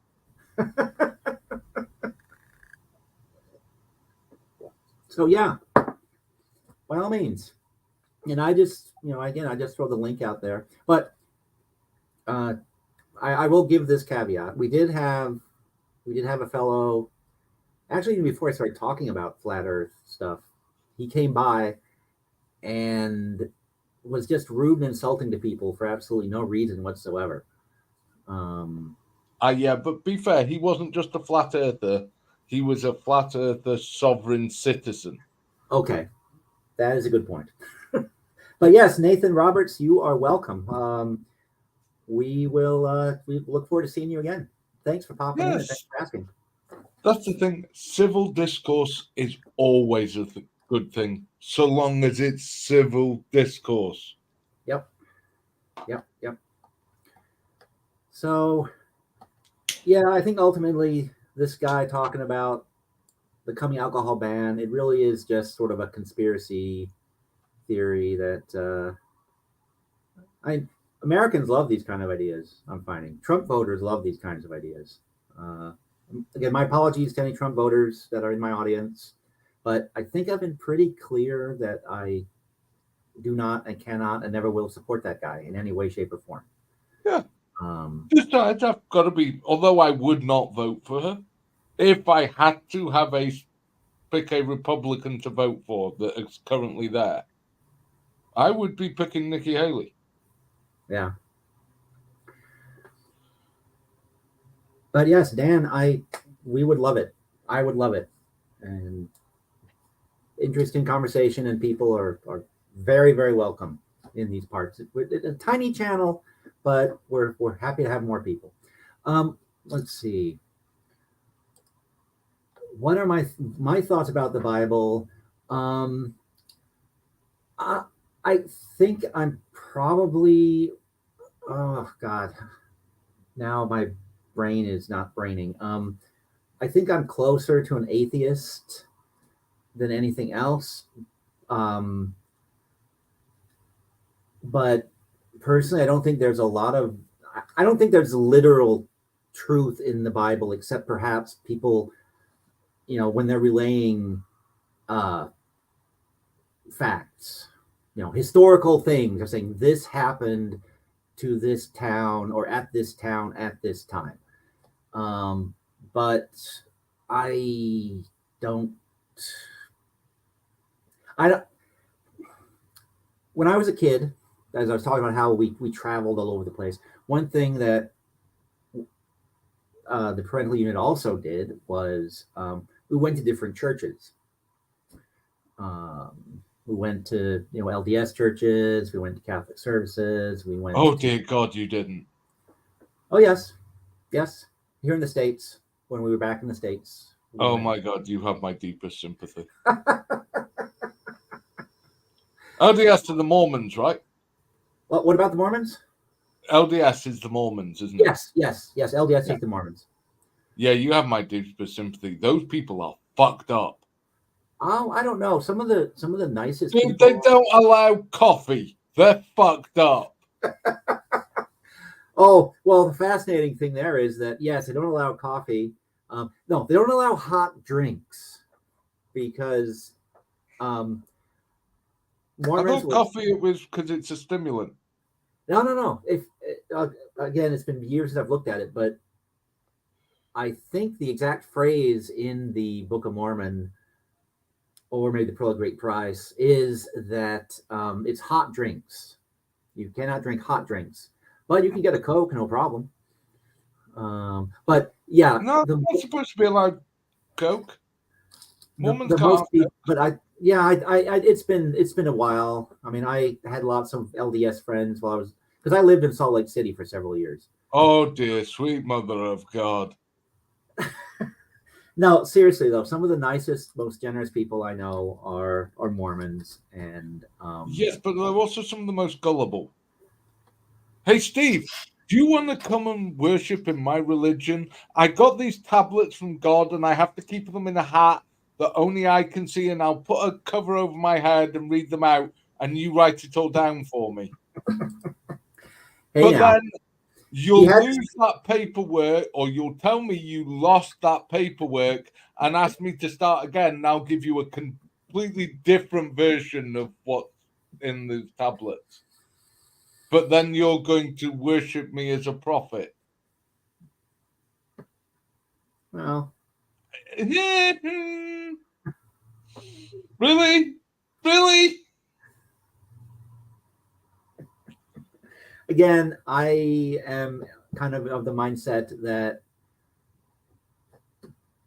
so yeah, by all means. And I just, again, I just throw the link out there. But I will give this caveat. We did have a fellow, actually, even before I started talking about flat Earth stuff, he came by and was just rude and insulting to people for absolutely no reason whatsoever. Yeah, but be fair, he wasn't just a flat earther. He was a flat earther sovereign citizen. Okay, that is a good point. But yes, Nathan Roberts, you are welcome. We look forward to seeing you again. Thanks for popping in, and thanks Yes, for asking. that's the thing. Civil discourse is always a good thing, so long as it's civil discourse. Yep. So, yeah, I think ultimately this guy talking about the coming alcohol ban, it really is just sort of a conspiracy theory that Americans love these kind of ideas. I'm finding Trump voters love these kinds of ideas. Uh, Again, my apologies to any Trump voters that are in my audience, but I think I've been pretty clear that I do not and cannot and never will support that guy in any way, shape, or form. Yeah, Besides, I've got to be. Although I would not vote for her, if I had to pick a Republican to vote for that is currently there, I would be picking Nikki Haley. Yeah. But yes, Dan, we would love it. I would love it. And interesting conversation, and people are very, very welcome in these parts. It's a tiny channel, but we're happy to have more people. Let's see. What are my thoughts about the Bible? I think I'm probably, oh God, now my brain is not braining. I think I'm closer to an atheist than anything else. But personally, I don't think there's I don't think there's literal truth in the Bible, except perhaps people, when they're relaying facts, historical things. They're saying this happened to this town or at this town at this time. But I don't. I don't. When I was a kid, as I was talking about how we traveled all over the place, one thing that the parental unit also did was we went to different churches. We went to LDS churches. We went to Catholic services. We went. Oh dear God, you didn't. Oh yes, here in the States, when we were back in the States. Oh my God, you have my deepest sympathy. LDS to the Mormons, right? What about the Mormons? LDS is the Mormons, isn't it? Yes. LDS is the Mormons. Yeah, you have my deepest sympathy. Those people are fucked up. Oh, I don't know. Some of the nicest Dude, people. they don't allow coffee. They're fucked up. Oh, well, the fascinating thing there is that, yes, they don't allow coffee. No, they don't allow hot drinks because I Mormons thought coffee it was because it's a stimulant. No. If again, it's been years since I've looked at it, but I think the exact phrase in the Book of Mormon, or maybe the Pearl of Great Price, is that it's hot drinks. You cannot drink hot drinks, but you can get a Coke, no problem. But yeah, No, they're not supposed to be allowed Coke. Mormons can't. But it's been a while. I mean, I had lots of LDS friends because I lived in Salt Lake City for several years. Oh dear, sweet mother of God. No, seriously though, some of the nicest, most generous people I know are Mormons, and yes, but they're also some of the most gullible. Hey Steve, do you want to come and worship in my religion? I got these tablets from God, and I have to keep them in a hat that only I can see, and I'll put a cover over my head and read them out, and you write it all down for me. Then you'll lose that paperwork, or you'll tell me you lost that paperwork and ask me to start again, and I'll give you a completely different version of what's in the tablets. But then you're going to worship me as a prophet. Well, really? Again, I am kind of the mindset that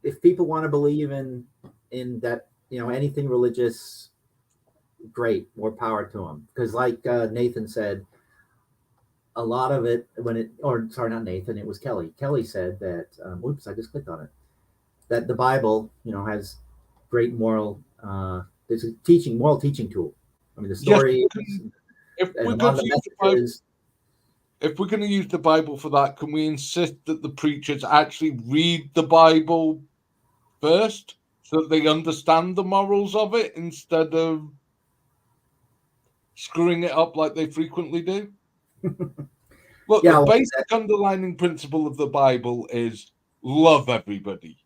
if people want to believe in that, anything religious, great, more power to them. Because like Nathan said, a lot of it not Nathan, it was Kelly. Kelly said that, oops, I just clicked on it, that the Bible, has great moral, it's a moral teaching tool. I mean, the story, if we're going to use the Bible for that, can we insist that the preachers actually read the Bible first so that they understand the morals of it instead of screwing it up like they frequently do? Look, the basic underlying principle of the Bible is love everybody.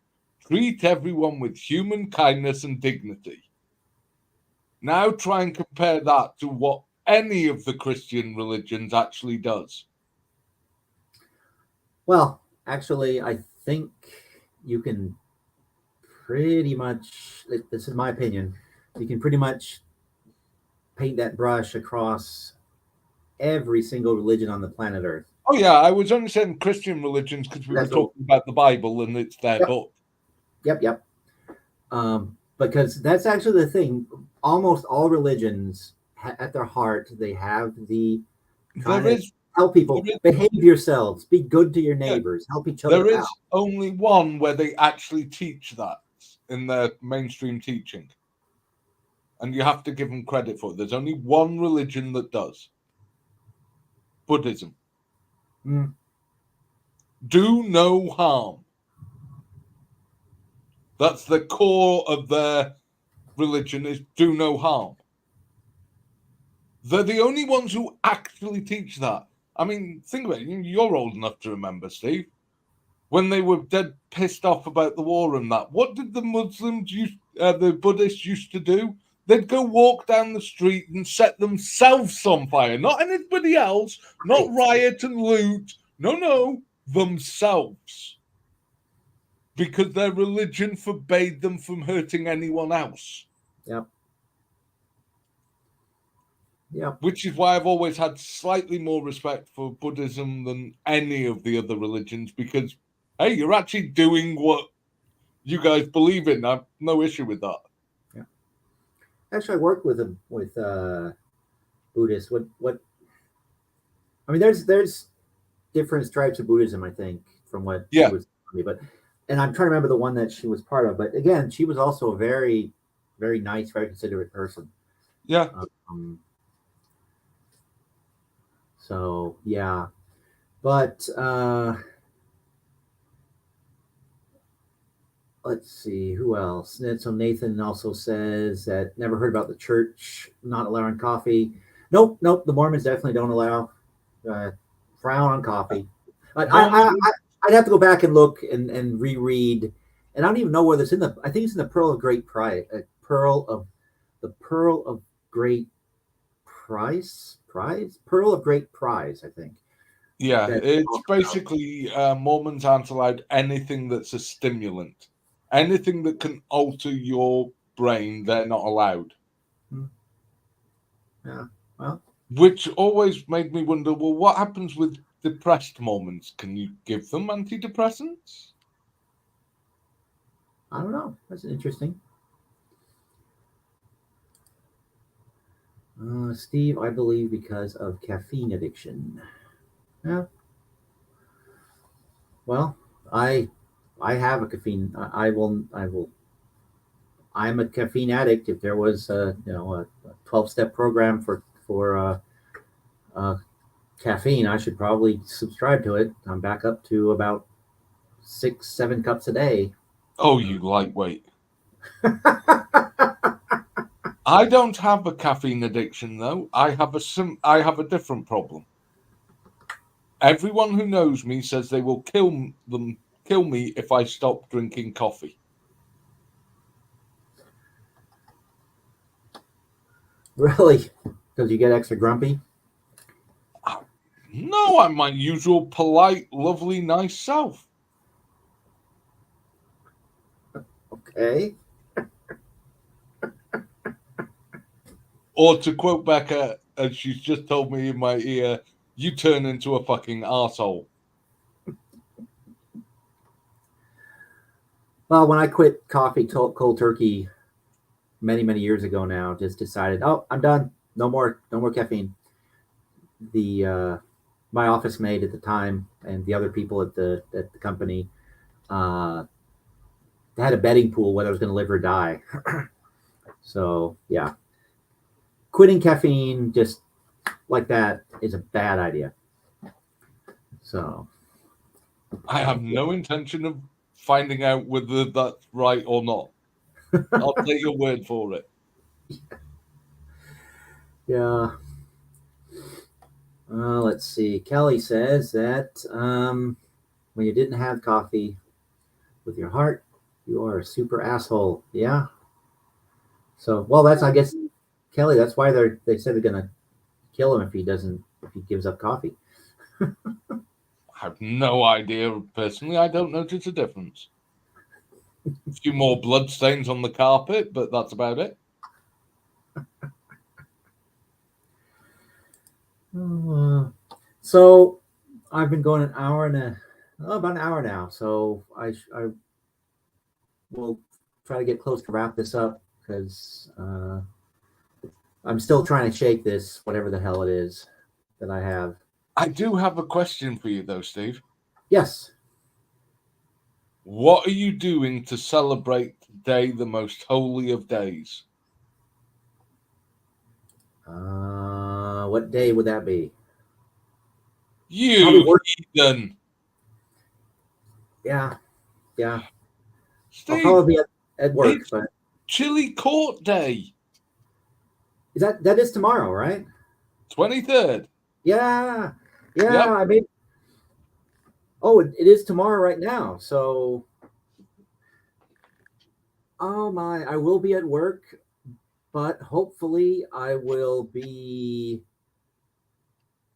Treat everyone with human kindness and dignity. Now try and compare that to what any of the Christian religions actually does. Well, actually, I think you can pretty much, this is my opinion, you can pretty much paint that brush across every single religion on the planet Earth. Oh yeah, I was only saying Christian religions because we were That's what, talking about the Bible and it's their yep, book. yep. Because that's actually the thing. Almost all religions, at their heart, they have the trying There to is, help there people is, behave yourselves, be good to your yeah, neighbors, help each there other out. is only one where they actually teach that in their mainstream teaching, and you have to give them credit for it. There's only one religion that does: Buddhism. Mm, Do no harm. That's the core of their religion: is do no harm. They're the only ones who actually teach that. I mean, think about it. You're old enough to remember, Steve, when they were dead pissed off about the war and that. What did the Buddhists used to do? They'd go walk down the street and set themselves on fire, not anybody else, not right. riot and loot. No, no, themselves, because their religion forbade them from hurting anyone else. Yep. Yep. Which is why I've always had slightly more respect for Buddhism than any of the other religions, because hey, you're actually doing what you guys believe in. I've no issue with that. Yeah. Actually, I worked with Buddhists. What? I mean, there's different stripes of Buddhism. I think from what she Yeah, was telling me, but and I'm trying to remember the one that she was part of. But again, she was also a very, very nice, very considerate person. yeah. Um, so yeah, but let's see who else. So Nathan also says that never heard about the church not allowing coffee. Nope, nope. The Mormons definitely don't allow uh, frown on coffee. I, I, Mormons, I I'd have to go back and look and reread, and I don't even know whether it's in the. I think it's in the Pearl of Great Price. Pearl of Great Pearl of Great Prize. I think yeah. that It's talks about. basically Mormons aren't allowed anything that's a stimulant, anything that can alter your brain. They're not allowed. Hmm, yeah. Well, Which always made me wonder, well, what happens with depressed Mormons? Can you give them antidepressants? I don't know. That's interesting. Steve, I believe because of caffeine addiction. Yeah. Well, I I have a caffeine. I will. I'm a caffeine addict. If there was a 12-step program for uh, caffeine, I should probably subscribe to it. I'm back up to about 6-7 cups a day. Oh, you lightweight. I don't have a caffeine addiction though. I have a different problem. Everyone who knows me says they will kill me if I stop drinking coffee. Really? Because you get extra grumpy? No, I'm my usual polite, lovely, nice self. Okay. Or to quote Becca, as she's just told me in my ear, you turn into a fucking arsehole. Well, when I quit coffee cold turkey many, many years ago now, just decided, oh, I'm done. No more caffeine. The My office mate at the time and the other people at the company uh, had a betting pool whether I was going to live or die. So yeah, quitting caffeine just like that is a bad idea. So I have no intention of finding out whether that's right or not. I'll take your word for it. yeah, let's see. Kelly says that when you didn't have coffee with your heart, you are a super asshole. Yeah. So well, that's I guess Kelly. That's why they said they're gonna kill him if he gives up coffee. have no idea. Personally, I don't notice a difference. A few more blood stains on the carpet, but that's about it. So I've been going about an hour now. So I will try to get close to wrap this up because I'm still trying to shake this, whatever the hell it is that I have. I do have a question for you, though, Steve. Yes. What are you doing to celebrate today, the most holy of days? What day would that be? You heathen. Yeah. Steve, I'll probably be at work, it's but Chili Court Day. that is tomorrow, right? 23rd. Yeah. Yep. I mean, it is tomorrow right now. So, oh my, I will be at work, but hopefully I will be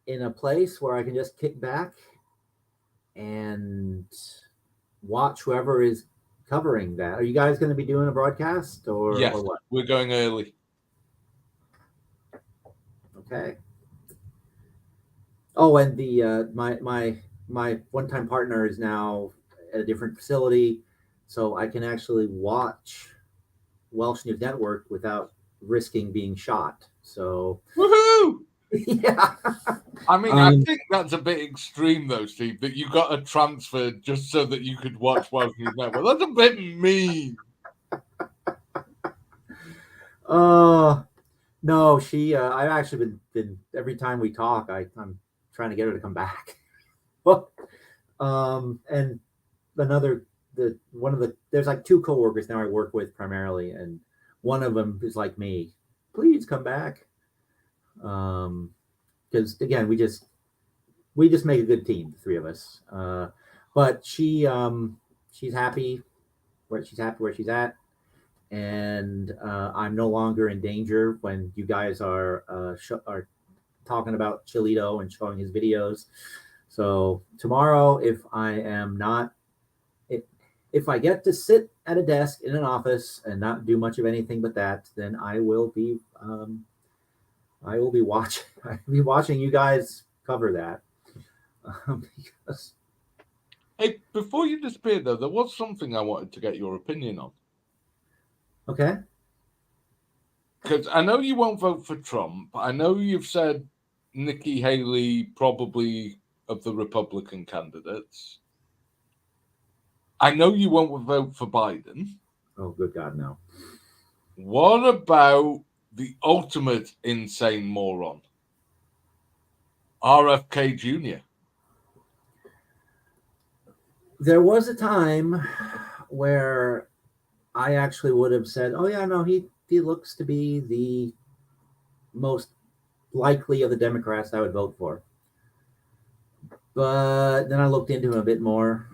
in a place where I can just kick back and watch whoever is covering that. Are you guys going to be doing a broadcast or what? We're going early. Okay. Oh, and the my one-time partner is now at a different facility, so I can actually watch Welsh News Network without risking being shot. So, woohoo! Yeah. I mean, I think that's a bit extreme, though, Steve, that you got a transfer just so that you could watch Welsh News Network. That's a bit mean. No, I've actually been every time we talk, I'm trying to get her to come back. Well, and there's like two coworkers now I work with primarily, and one of them is like me. Please come back. Because again, we just make a good team, the three of us. But she's happy where she's at, and I'm no longer in danger when you guys are talking about Chilito and showing his videos. So tomorrow, if I get to sit at a desk in an office and not do much of anything but that, then I will be watching you guys cover that. Because... Hey, before you disappear, though, there was something I wanted to get your opinion on. Okay. Because I know you won't vote for Trump. I know you've said Nikki Haley probably of the Republican candidates. I know you won't vote for Biden. Oh, good God, no. What about the ultimate insane moron? RFK Jr. There was a time where I actually would have said, oh yeah, no, he looks to be the most likely of the Democrats I would vote for. But then I looked into him a bit more.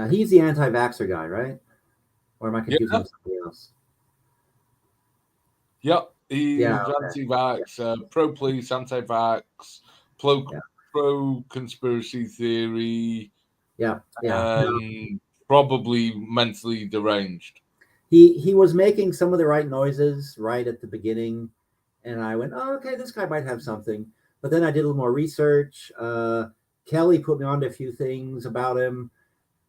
He's the anti-vaxxer guy, right? Or am I confusing with somebody else? Yep, he's anti-vax, pro-police, anti-vax, pro-conspiracy theory. And probably mentally deranged. He was making some of the right noises right at the beginning, and I went, oh, okay, this guy might have something. But then I did a little more research. Kelly put me onto a few things about him,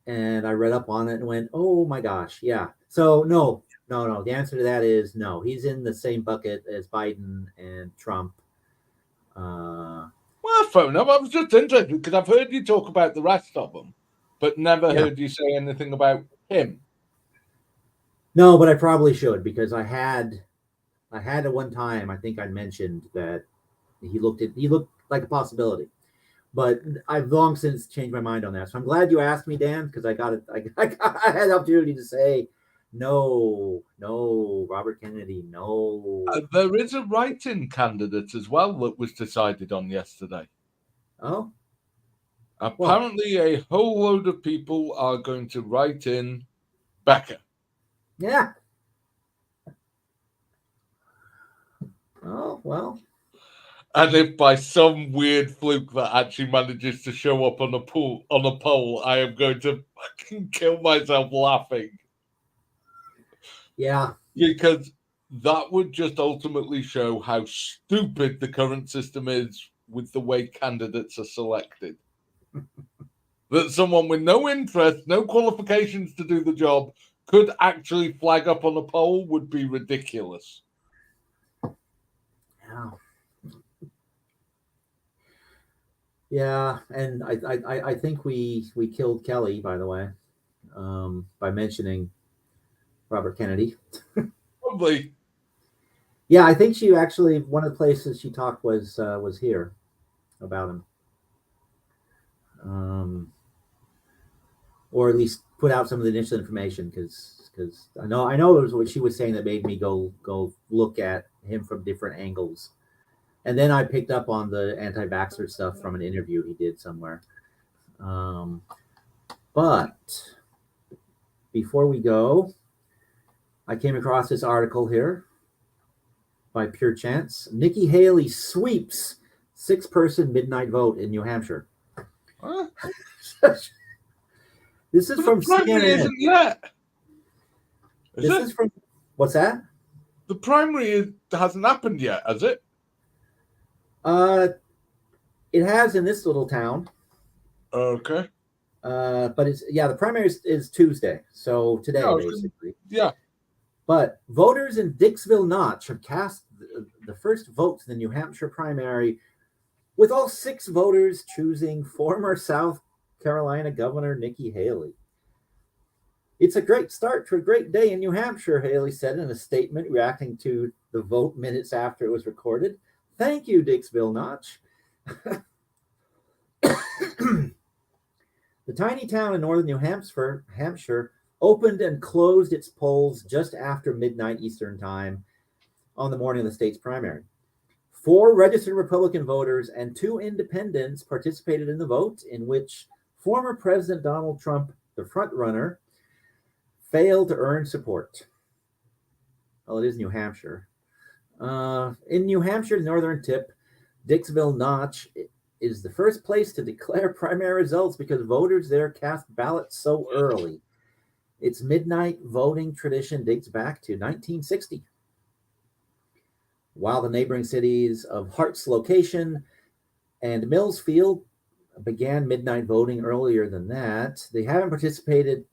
and I read up on it and went, oh my gosh, yeah. So no. The answer to that is no. He's in the same bucket as Biden and Trump. Well, fair enough. I was just interested because I've heard you talk about the rest of them, but never heard you say anything about him. No, but I probably should, because I had at one time, I think I mentioned that he looked like a possibility, but I've long since changed my mind on that. So I'm glad you asked me, Dan, because I had the opportunity to say no, Robert Kennedy, no. There is a write-in candidate as well that was decided on yesterday. Oh, apparently a whole load of people are going to write in Becca. Yeah. Oh, well. And if by some weird fluke that actually manages to show up on a poll, I am going to fucking kill myself laughing. Yeah. Because that would just ultimately show how stupid the current system is with the way candidates are selected. That someone with no interest, no qualifications to do the job, could actually flag up on a poll would be ridiculous. Yeah. Yeah, and I think we killed Kelly, by the way, by mentioning Robert Kennedy. Probably. Yeah, I think she actually, one of the places she talked was here about him, or at least put out some of the initial information because I know it was what she was saying that made me go look at him from different angles, and then I picked up on the anti-vaxxer stuff from an interview he did somewhere. But before we go, I came across this article here by pure chance. Nikki Haley sweeps 6-person midnight vote in New Hampshire. Huh? This is from the primary CNN. isn't yet. Is from what's that? The primary hasn't happened yet, has it? It has in this little town. Okay. But it's the primary is Tuesday, so today basically. Yeah. But voters in Dixville Notch have cast the first votes in the New Hampshire primary, with all 6 voters choosing former South Carolina Governor Nikki Haley. It's a great start to a great day in New Hampshire, Haley said in a statement reacting to the vote minutes after it was recorded. Thank you, Dixville Notch. The tiny town in northern New Hampshire opened and closed its polls just after midnight Eastern time on the morning of the state's primary. 4 registered Republican voters and 2 independents participated in the vote, in which former President Donald Trump, the frontrunner, failed to earn support. Well, it is New Hampshire. In New Hampshire's northern tip, Dixville Notch is the first place to declare primary results because voters there cast ballots so early. Its midnight voting tradition dates back to 1960. While the neighboring cities of Hart's Location and Millsfield began midnight voting earlier than that, they haven't participated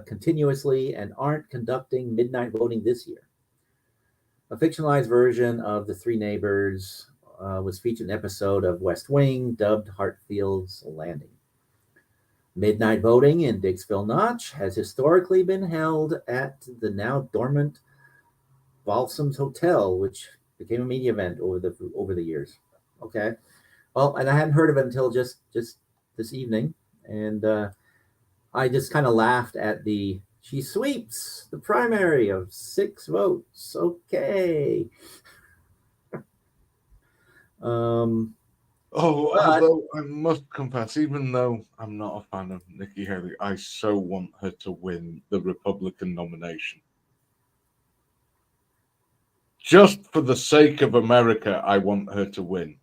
continuously and aren't conducting midnight voting this year. A fictionalized version of The Three Neighbors was featured in an episode of West Wing dubbed Hartfield's Landing. Midnight voting in Dixville Notch has historically been held at the now dormant Balsams Hotel, which became a media event over the years. Okay, well, and I hadn't heard of it until just this evening, and I just kind of laughed at she sweeps the primary of 6 votes. Okay. Although I must confess, even though I'm not a fan of Nikki Haley, I so want her to win the Republican nomination. Just for the sake of America, I want her to win.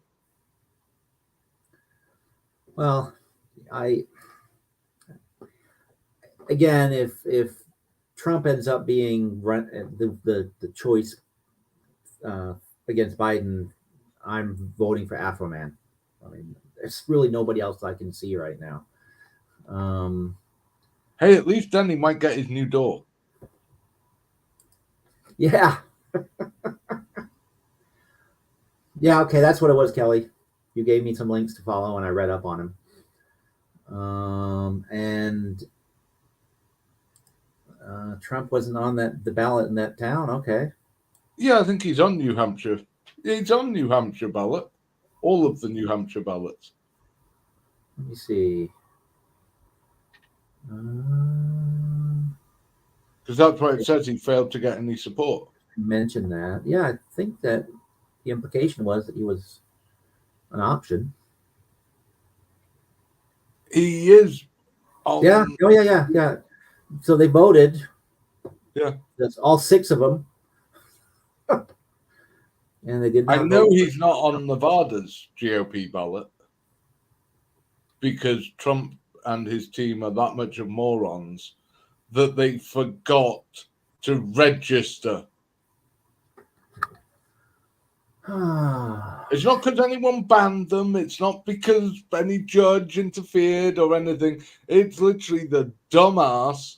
Well, again, if Trump ends up being the choice against Biden, I'm voting for Afro Man. I mean, there's really nobody else I can see right now. Hey, at least then he might get his new door. Yeah. Yeah, okay, that's what it was, Kelly. You gave me some links to follow, and I read up on him. And Trump wasn't on the ballot in that town. Okay. Yeah, I think he's on New Hampshire. He's on New Hampshire ballot. All of the New Hampshire ballots. Let me see. Because that's why it says he failed to get any support. Mention that. Yeah, I think that the implication was that he was an option. He is. Yeah. Oh, yeah. So they voted. Yeah. That's all 6 of them. And they did I not know vote. he's not on Nevada's GOP ballot because Trump and his team are that much of morons that they forgot to register. It's not because anyone banned them. It's not because any judge interfered or anything. It's literally the dumbass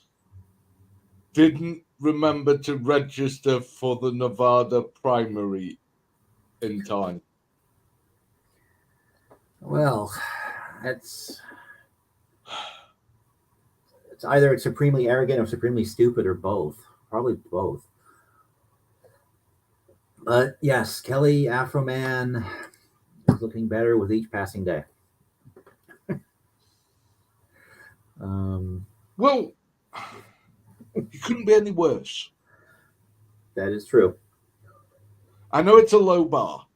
didn't remember to register for the Nevada primary in time. Well, it's either it's supremely arrogant or supremely stupid or both. Probably both. But yes, Kelly Afro Man is looking better with each passing day. Well, he couldn't be any worse. That is true. I know it's a low bar,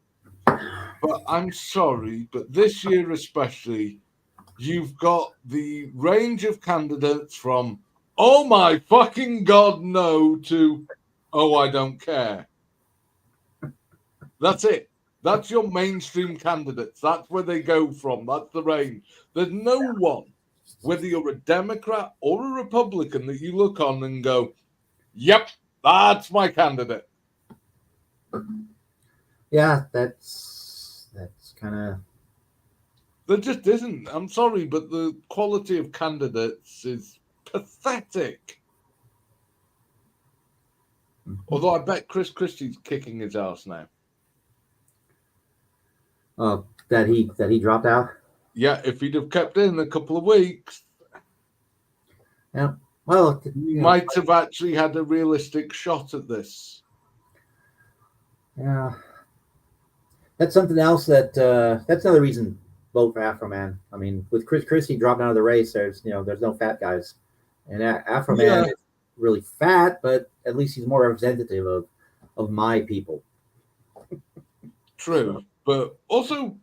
but I'm sorry, but this year especially, you've got the range of candidates from, oh my fucking God, no, to, oh, I don't care. That's it. That's your mainstream candidates. That's where they go from. That's the range. There's no one, whether you're a Democrat or a Republican, that you look on and go, yep, that's my candidate. Yeah, that's kind of. There just isn't. I'm sorry, but the quality of candidates is pathetic. Although I bet Chris Christie's kicking his ass now. Oh, that he dropped out. Yeah, if he'd have kept in a couple of weeks, Yeah. Well, he might have actually had a realistic shot at this. Yeah. That's something else that's another reason vote for Afro Man. I mean, with Chris Christie dropping out of the race, there's no fat guys, and Afro Man is really fat, but at least he's more representative of my people. True, but also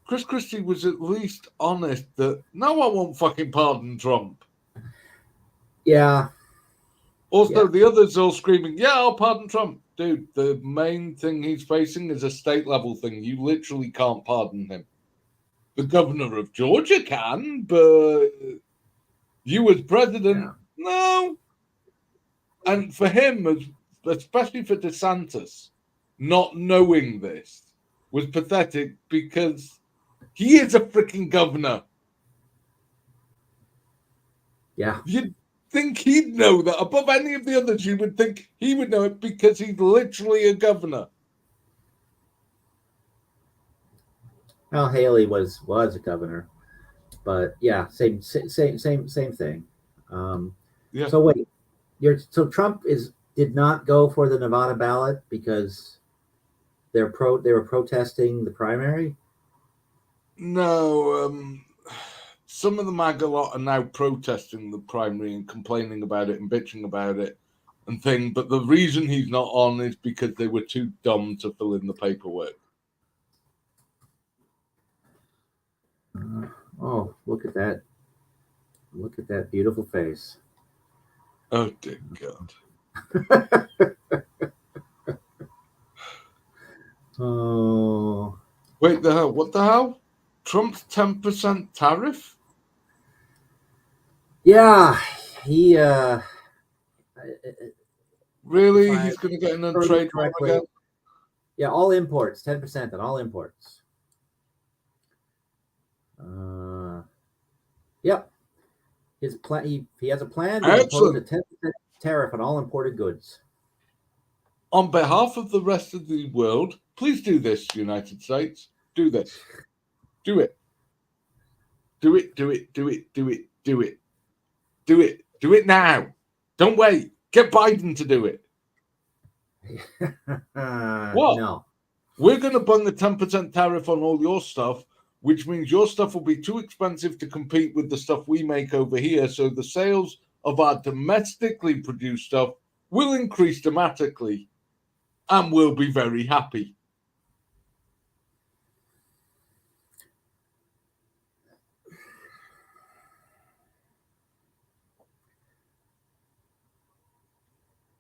Chris Christie was at least honest that no, I won't fucking pardon Trump. Yeah. Also, the others all screaming, yeah, I'll pardon Trump. Dude, the main thing he's facing is a state level thing. You literally can't pardon him. The governor of Georgia can, but you as president, no. And for him, especially for DeSantis, not knowing this was pathetic because he is a freaking governor. Yeah. You'd think he'd know that above any of the others. You would think he would know it because he's literally a governor. Well, Haley was a governor, but yeah, same thing. Yeah. So wait, so Trump did not go for the Nevada ballot because they were protesting the primary? No, some of the MAGA lot are now protesting the primary and complaining about it and bitching about it and thing. But the reason he's not on is because they were too dumb to fill in the paperwork. Oh, look at that! Look at that beautiful face. Oh dear God. Oh. Wait, the hell? What the hell? Trump's 10% tariff? Yeah, he really? He's going to get in a trade war again? Yeah, all imports, 10% on all imports. Yep. His plan. He has a plan to impose a 10% tariff on all imported goods. On behalf of the rest of the world, please do this, United States. Do this. Do it. Do it, do it, do it, do it, do it. Do it. Do it now. Don't wait. Get Biden to do it. What? No. We're going to bung a 10% tariff on all your stuff, which means your stuff will be too expensive to compete with the stuff we make over here. So the sales of our domestically produced stuff will increase dramatically, and we'll be very happy.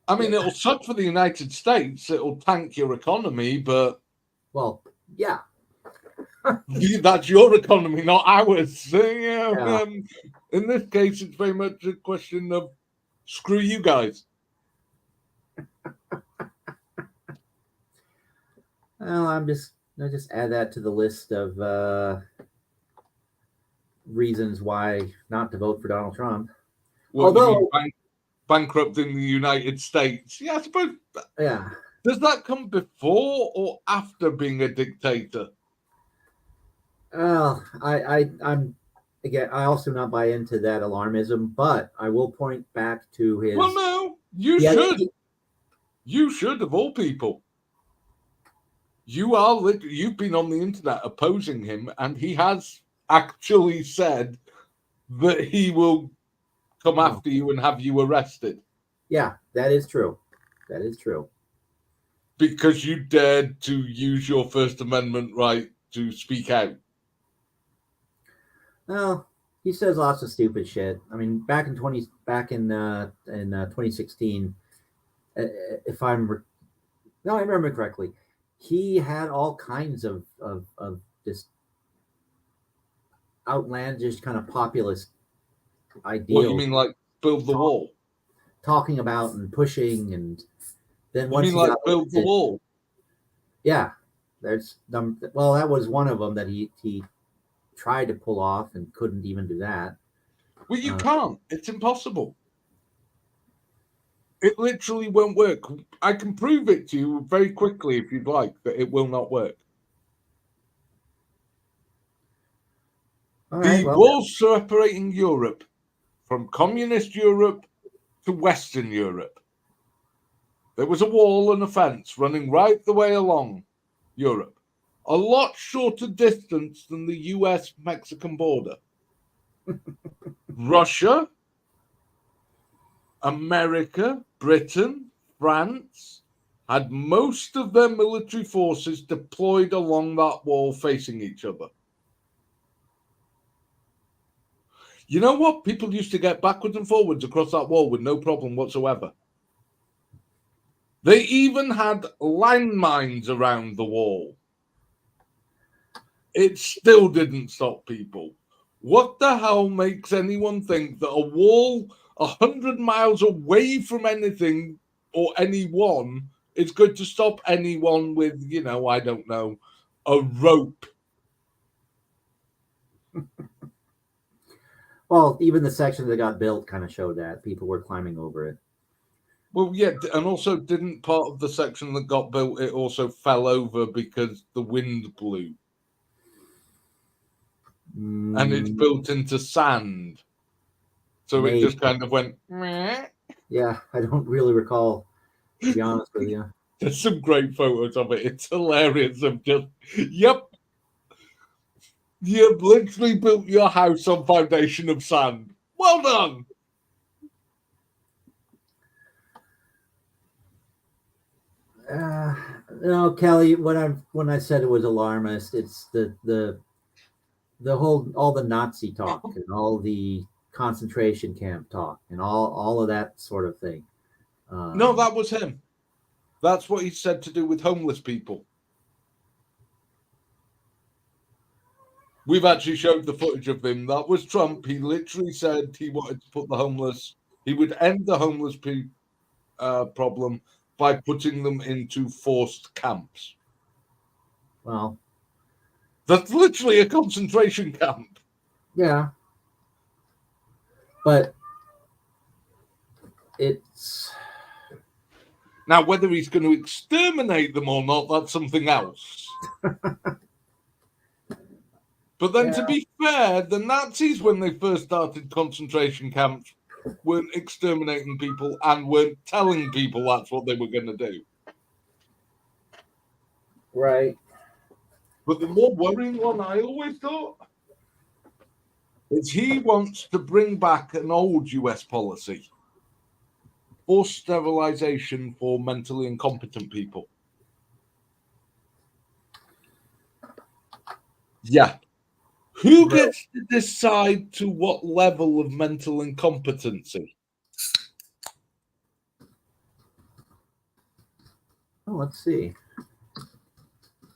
I mean, it'll suck for the United States. It'll tank your economy, but Well, yeah. That's your economy, not ours. So, yeah, Yeah. in this case, it's very much a question of screw you guys. Well, I just add that to the list of reasons why not to vote for Donald Trump. What you Although, mean, bankrupting the United States? Yeah, I suppose. yeah. Does that come before or after being a dictator? Well, I'm again. I also not buy into that alarmism, but I will point back to his. Well, no, you Yeah, should. You should, of all people. You've been on the internet opposing him, and he has actually said that he will come after you and have you arrested yeah, that is true. That is true. because you dared to use your First Amendment right to speak out. Well, he says lots of stupid shit. I mean, back in 2016, if no, I remember correctly, he had all kinds of just outlandish kind of populist What you ideals mean, like build the wall? talking about and pushing, and then You once mean he like got build the elected, wall? yeah, well, that was one of them that he tried to pull off and couldn't even do that. Well, you Uh, can't. It's impossible. It literally won't work. I can prove it to you very quickly if you'd like that it will not work. all right, The well, wall separating Europe from communist Europe to Western Europe. There was a wall and a fence running right the way along Europe, a lot shorter distance than the US-Mexican border. Russia, America, Britain, France had most of their military forces deployed along that wall facing each other. You know what? People used to get backwards and forwards across that wall with no problem whatsoever. They even had landmines around the wall. It still didn't stop people. What the hell makes anyone think that a wall 100 miles away from anything or anyone is good to stop anyone with, I don't know, a rope? well, even the section that got built kind of showed that people were climbing over it. Well, yeah, and also didn't part of the section that got built, it also fell over because the wind blew. And it's built into sand. So it just kind of went, meh. Yeah, I don't really recall, to be honest with you. There's some great photos of it. It's hilarious. Of just, yep, you've literally built your house on foundation of sand. Well done. No, Kelly, when I said it was alarmist, it's the whole all the Nazi talk and all the concentration camp talk and all of that sort of thing. No, that was him. That's what he said to do with homeless people. We've actually showed the footage of him. That was Trump. He literally said he wanted to put he would end the homeless problem by putting them into forced camps. Well, that's literally a concentration camp. Yeah, but it's now whether he's going to exterminate them or not, that's something else. But then, to be fair, the Nazis, when they first started concentration camps, weren't exterminating people and weren't telling people that's what they were going to do. Right. But the more worrying one, I always thought, is he wants to bring back an old US policy. Forced sterilization for mentally incompetent people. Yeah. Who gets to decide to what level of mental incompetency? Oh, let's see.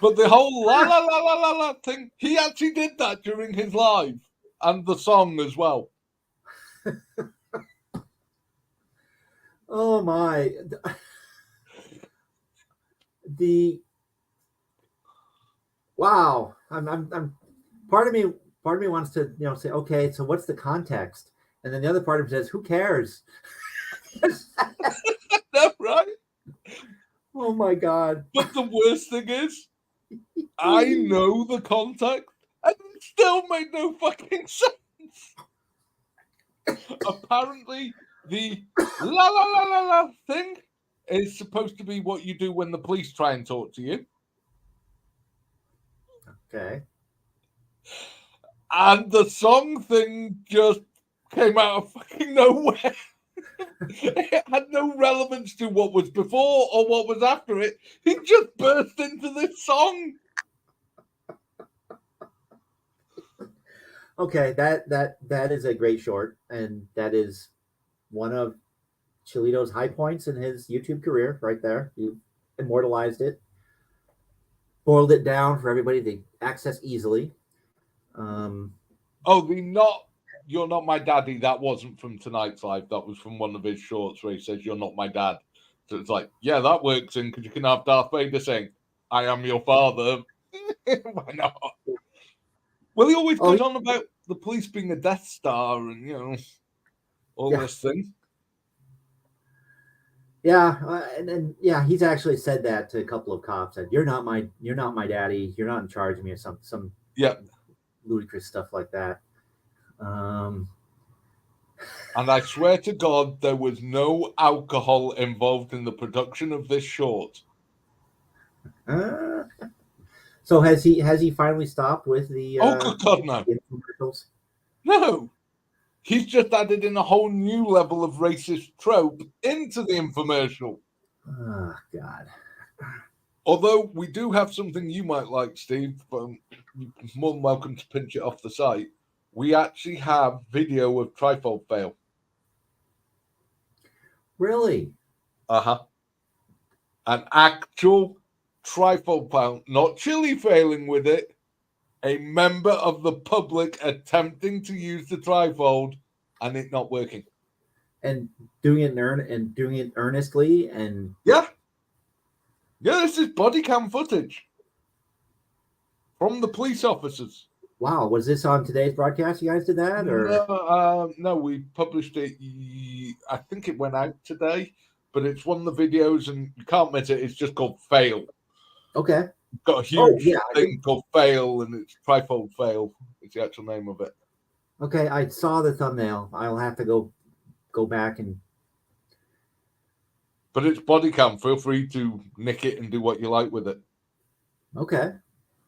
But the whole la la la la la la thing, he actually did that during his live and the song as well. Oh my. The wow. I'm part of me wants to, say, okay, so what's the context? And then the other part of me says, who cares? That's right. Oh my God. But the worst thing is, I know the context and it still made no fucking sense. Apparently, the la la la la la thing is supposed to be what you do when the police try and talk to you. Okay. And the song thing just came out of fucking nowhere. It had no relevance to what was before or what was after it. He just burst into this song. Okay, that is a great short, and that is one of Chilito's high points in his YouTube career, right there. You immortalized it, boiled it down for everybody to access easily. Oh, You're Not My Daddy, that wasn't from tonight's live. That was from one of his shorts where he says, You're not my dad. So it's like, yeah, that works in because you can have Darth Vader saying, I am your father. Why not? Well, he always goes on about the police being a Death Star and, all this thing. Yeah, and he's actually said that to a couple of cops that you're not my daddy, you're not in charge of me, or some ludicrous stuff like that. And I swear to God, there was no alcohol involved in the production of this short. So has he finally stopped with the good God, no. infomercials? No. He's just added in a whole new level of racist trope into the infomercial. Oh, God. Although we do have something you might like, Steve, but you're more than welcome to pinch it off the site. We actually have video of trifold fail. Really? Uh-huh. An actual trifold fail, not Chili failing with it. A member of the public attempting to use the trifold and it not working. And doing it earnestly and Yeah, this is body cam footage from the police officers. Wow, was this on today's broadcast? You guys did that, or no? We published it. I think it went out today, but it's one of the videos, and you can't miss it. It's just called Fail. Okay. It's got a huge thing called Fail, and it's trifold fail. It's the actual name of it. Okay, I saw the thumbnail. I'll have to go back and. But it's body cam. Feel free to nick it and do what you like with it. Okay.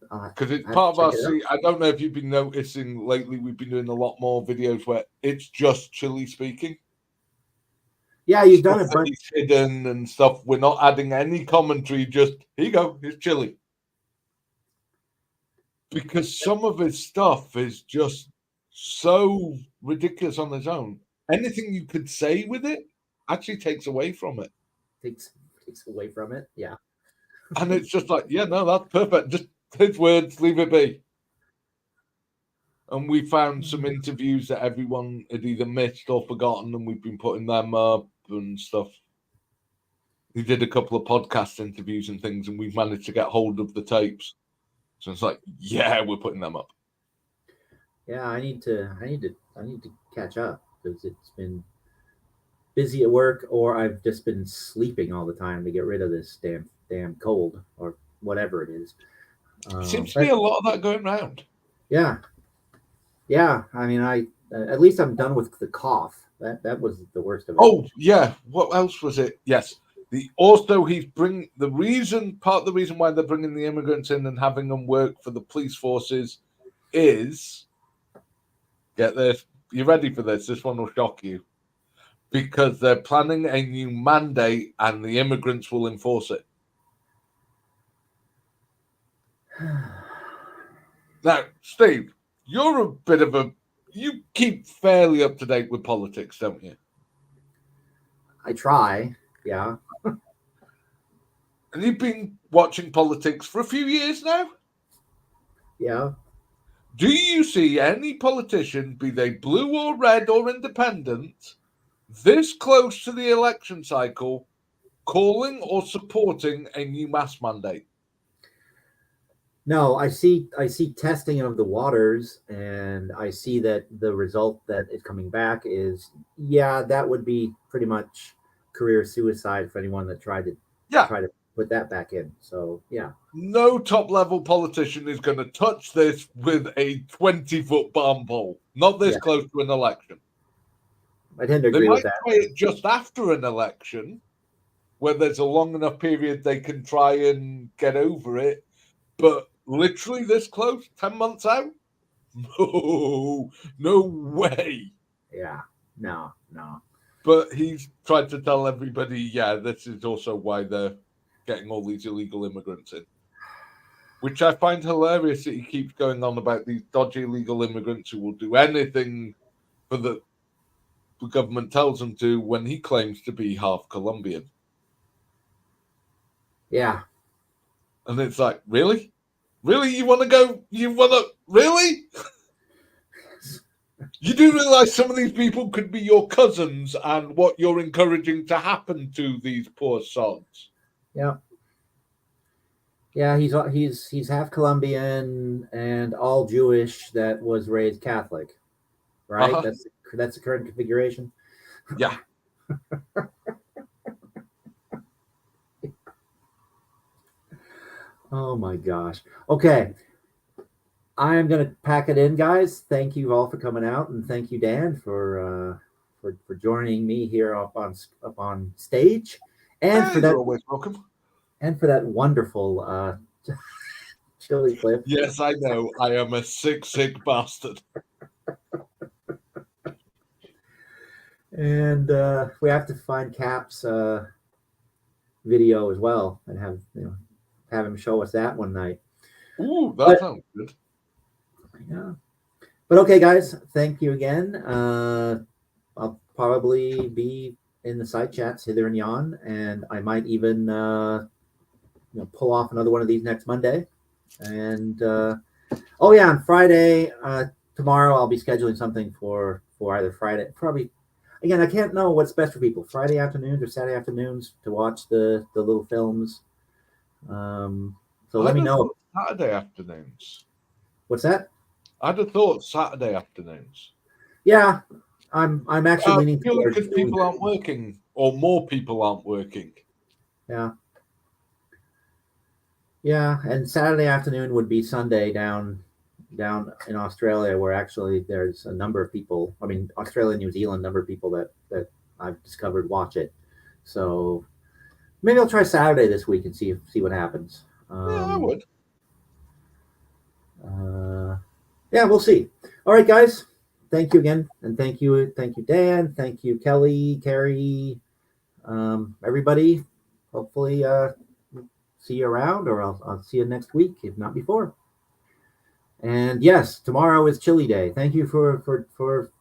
Because it's part of our I don't know if you've been noticing lately, we've been doing a lot more videos where it's just Chili speaking. Yeah, you've done it, but he's hidden and stuff. We're not adding any commentary, just here you go, it's Chili. Because some of his stuff is just so ridiculous on its own. Anything you could say with it actually takes away from it. Takes away from it, yeah. And it's just like, yeah, no, that's perfect. Just his words, leave it be. And we found some interviews that everyone had either missed or forgotten, and we've been putting them up and stuff. He did a couple of podcast interviews and things, and we've managed to get hold of the tapes. So it's like, yeah, we're putting them up. Yeah, I need to catch up because it's been busy at work, or I've just been sleeping all the time to get rid of this damn cold or whatever it is. Seems to be a lot of that going around. Yeah. I mean, at least I'm done with the cough. That was the worst of it. Oh yeah. What else was it? Yes. Part of the reason why they're bringing the immigrants in and having them work for the police forces is, get this, you ready for this? This one will shock you. Because they're planning a new mandate and the immigrants will enforce it. Now, Steve, you're a bit of you keep fairly up to date with politics, don't you? I try, yeah. And you've been watching politics for a few years now. Yeah. Do you see any politician, be they blue or red or independent, this close to the election cycle, calling or supporting a new mask mandate? No, I see testing of the waters, and I see that the result that is coming back is, yeah, that would be pretty much career suicide for anyone that tried Yeah. to put that back in. So yeah. No top-level politician is going to touch this with a 20-foot barn pole. Not this Yeah. close to an election. I tend to They agree might with that. try it just after an election, where there's a long enough period they can try and get over it. But literally this close, 10 months out? No way. Yeah. No. But he's tried to tell everybody, yeah, this is also why they're getting all these illegal immigrants in. Which I find hilarious that he keeps going on about these dodgy illegal immigrants who will do anything for the government tells them to, when he claims to be half Colombian. Yeah. And it's like, really? Really? You want to go? You want to? Really? You do realize some of these people could be your cousins and what you're encouraging to happen to these poor sods. Yeah. Yeah, he's half Colombian and all Jewish that was raised Catholic, right? Uh-huh. That's the current configuration. Yeah. Oh my gosh. Okay. I am going to pack it in, guys. Thank you all for coming out, and thank you, Dan, for joining me here up on stage, and for You're that always welcome. wonderful chili clip. Yes, I know. I am a sick bastard. And we have to find Cap's video as well, and have him show us that one night. Ooh, that sounds good. Yeah. But okay, guys, thank you again. I'll probably be in the side chats hither and yon, and I might even pull off another one of these next Monday. And oh yeah, on Friday, tomorrow I'll be scheduling something for either Friday. Probably, again, I can't know what's best for people. Friday afternoons or Saturday afternoons to watch the little films. So let me know. Saturday afternoons. What's that? I'd have thought Saturday afternoons. Yeah, I'm actually leaning purely towards because people aren't working, or more people aren't working. Yeah. Yeah, and Saturday afternoon would be Sunday down in Australia, where actually there's a number of people. I mean, Australia, New Zealand, number of people that I've discovered watch it. So maybe I'll try Saturday this week and see what happens. Yeah, I would. Yeah, we'll see. All right, guys. Thank you again, and thank you, Dan. Thank you, Kelly, Carrie, everybody. Hopefully, see you around, or I'll see you next week, if not before. And yes, tomorrow is Chili Day. Thank you for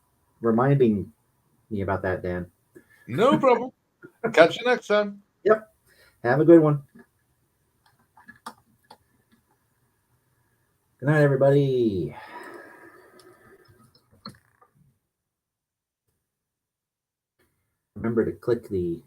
reminding me about that, Dan. No problem. Catch you next time. Yep. Have a good one. Good night, everybody. Remember to click the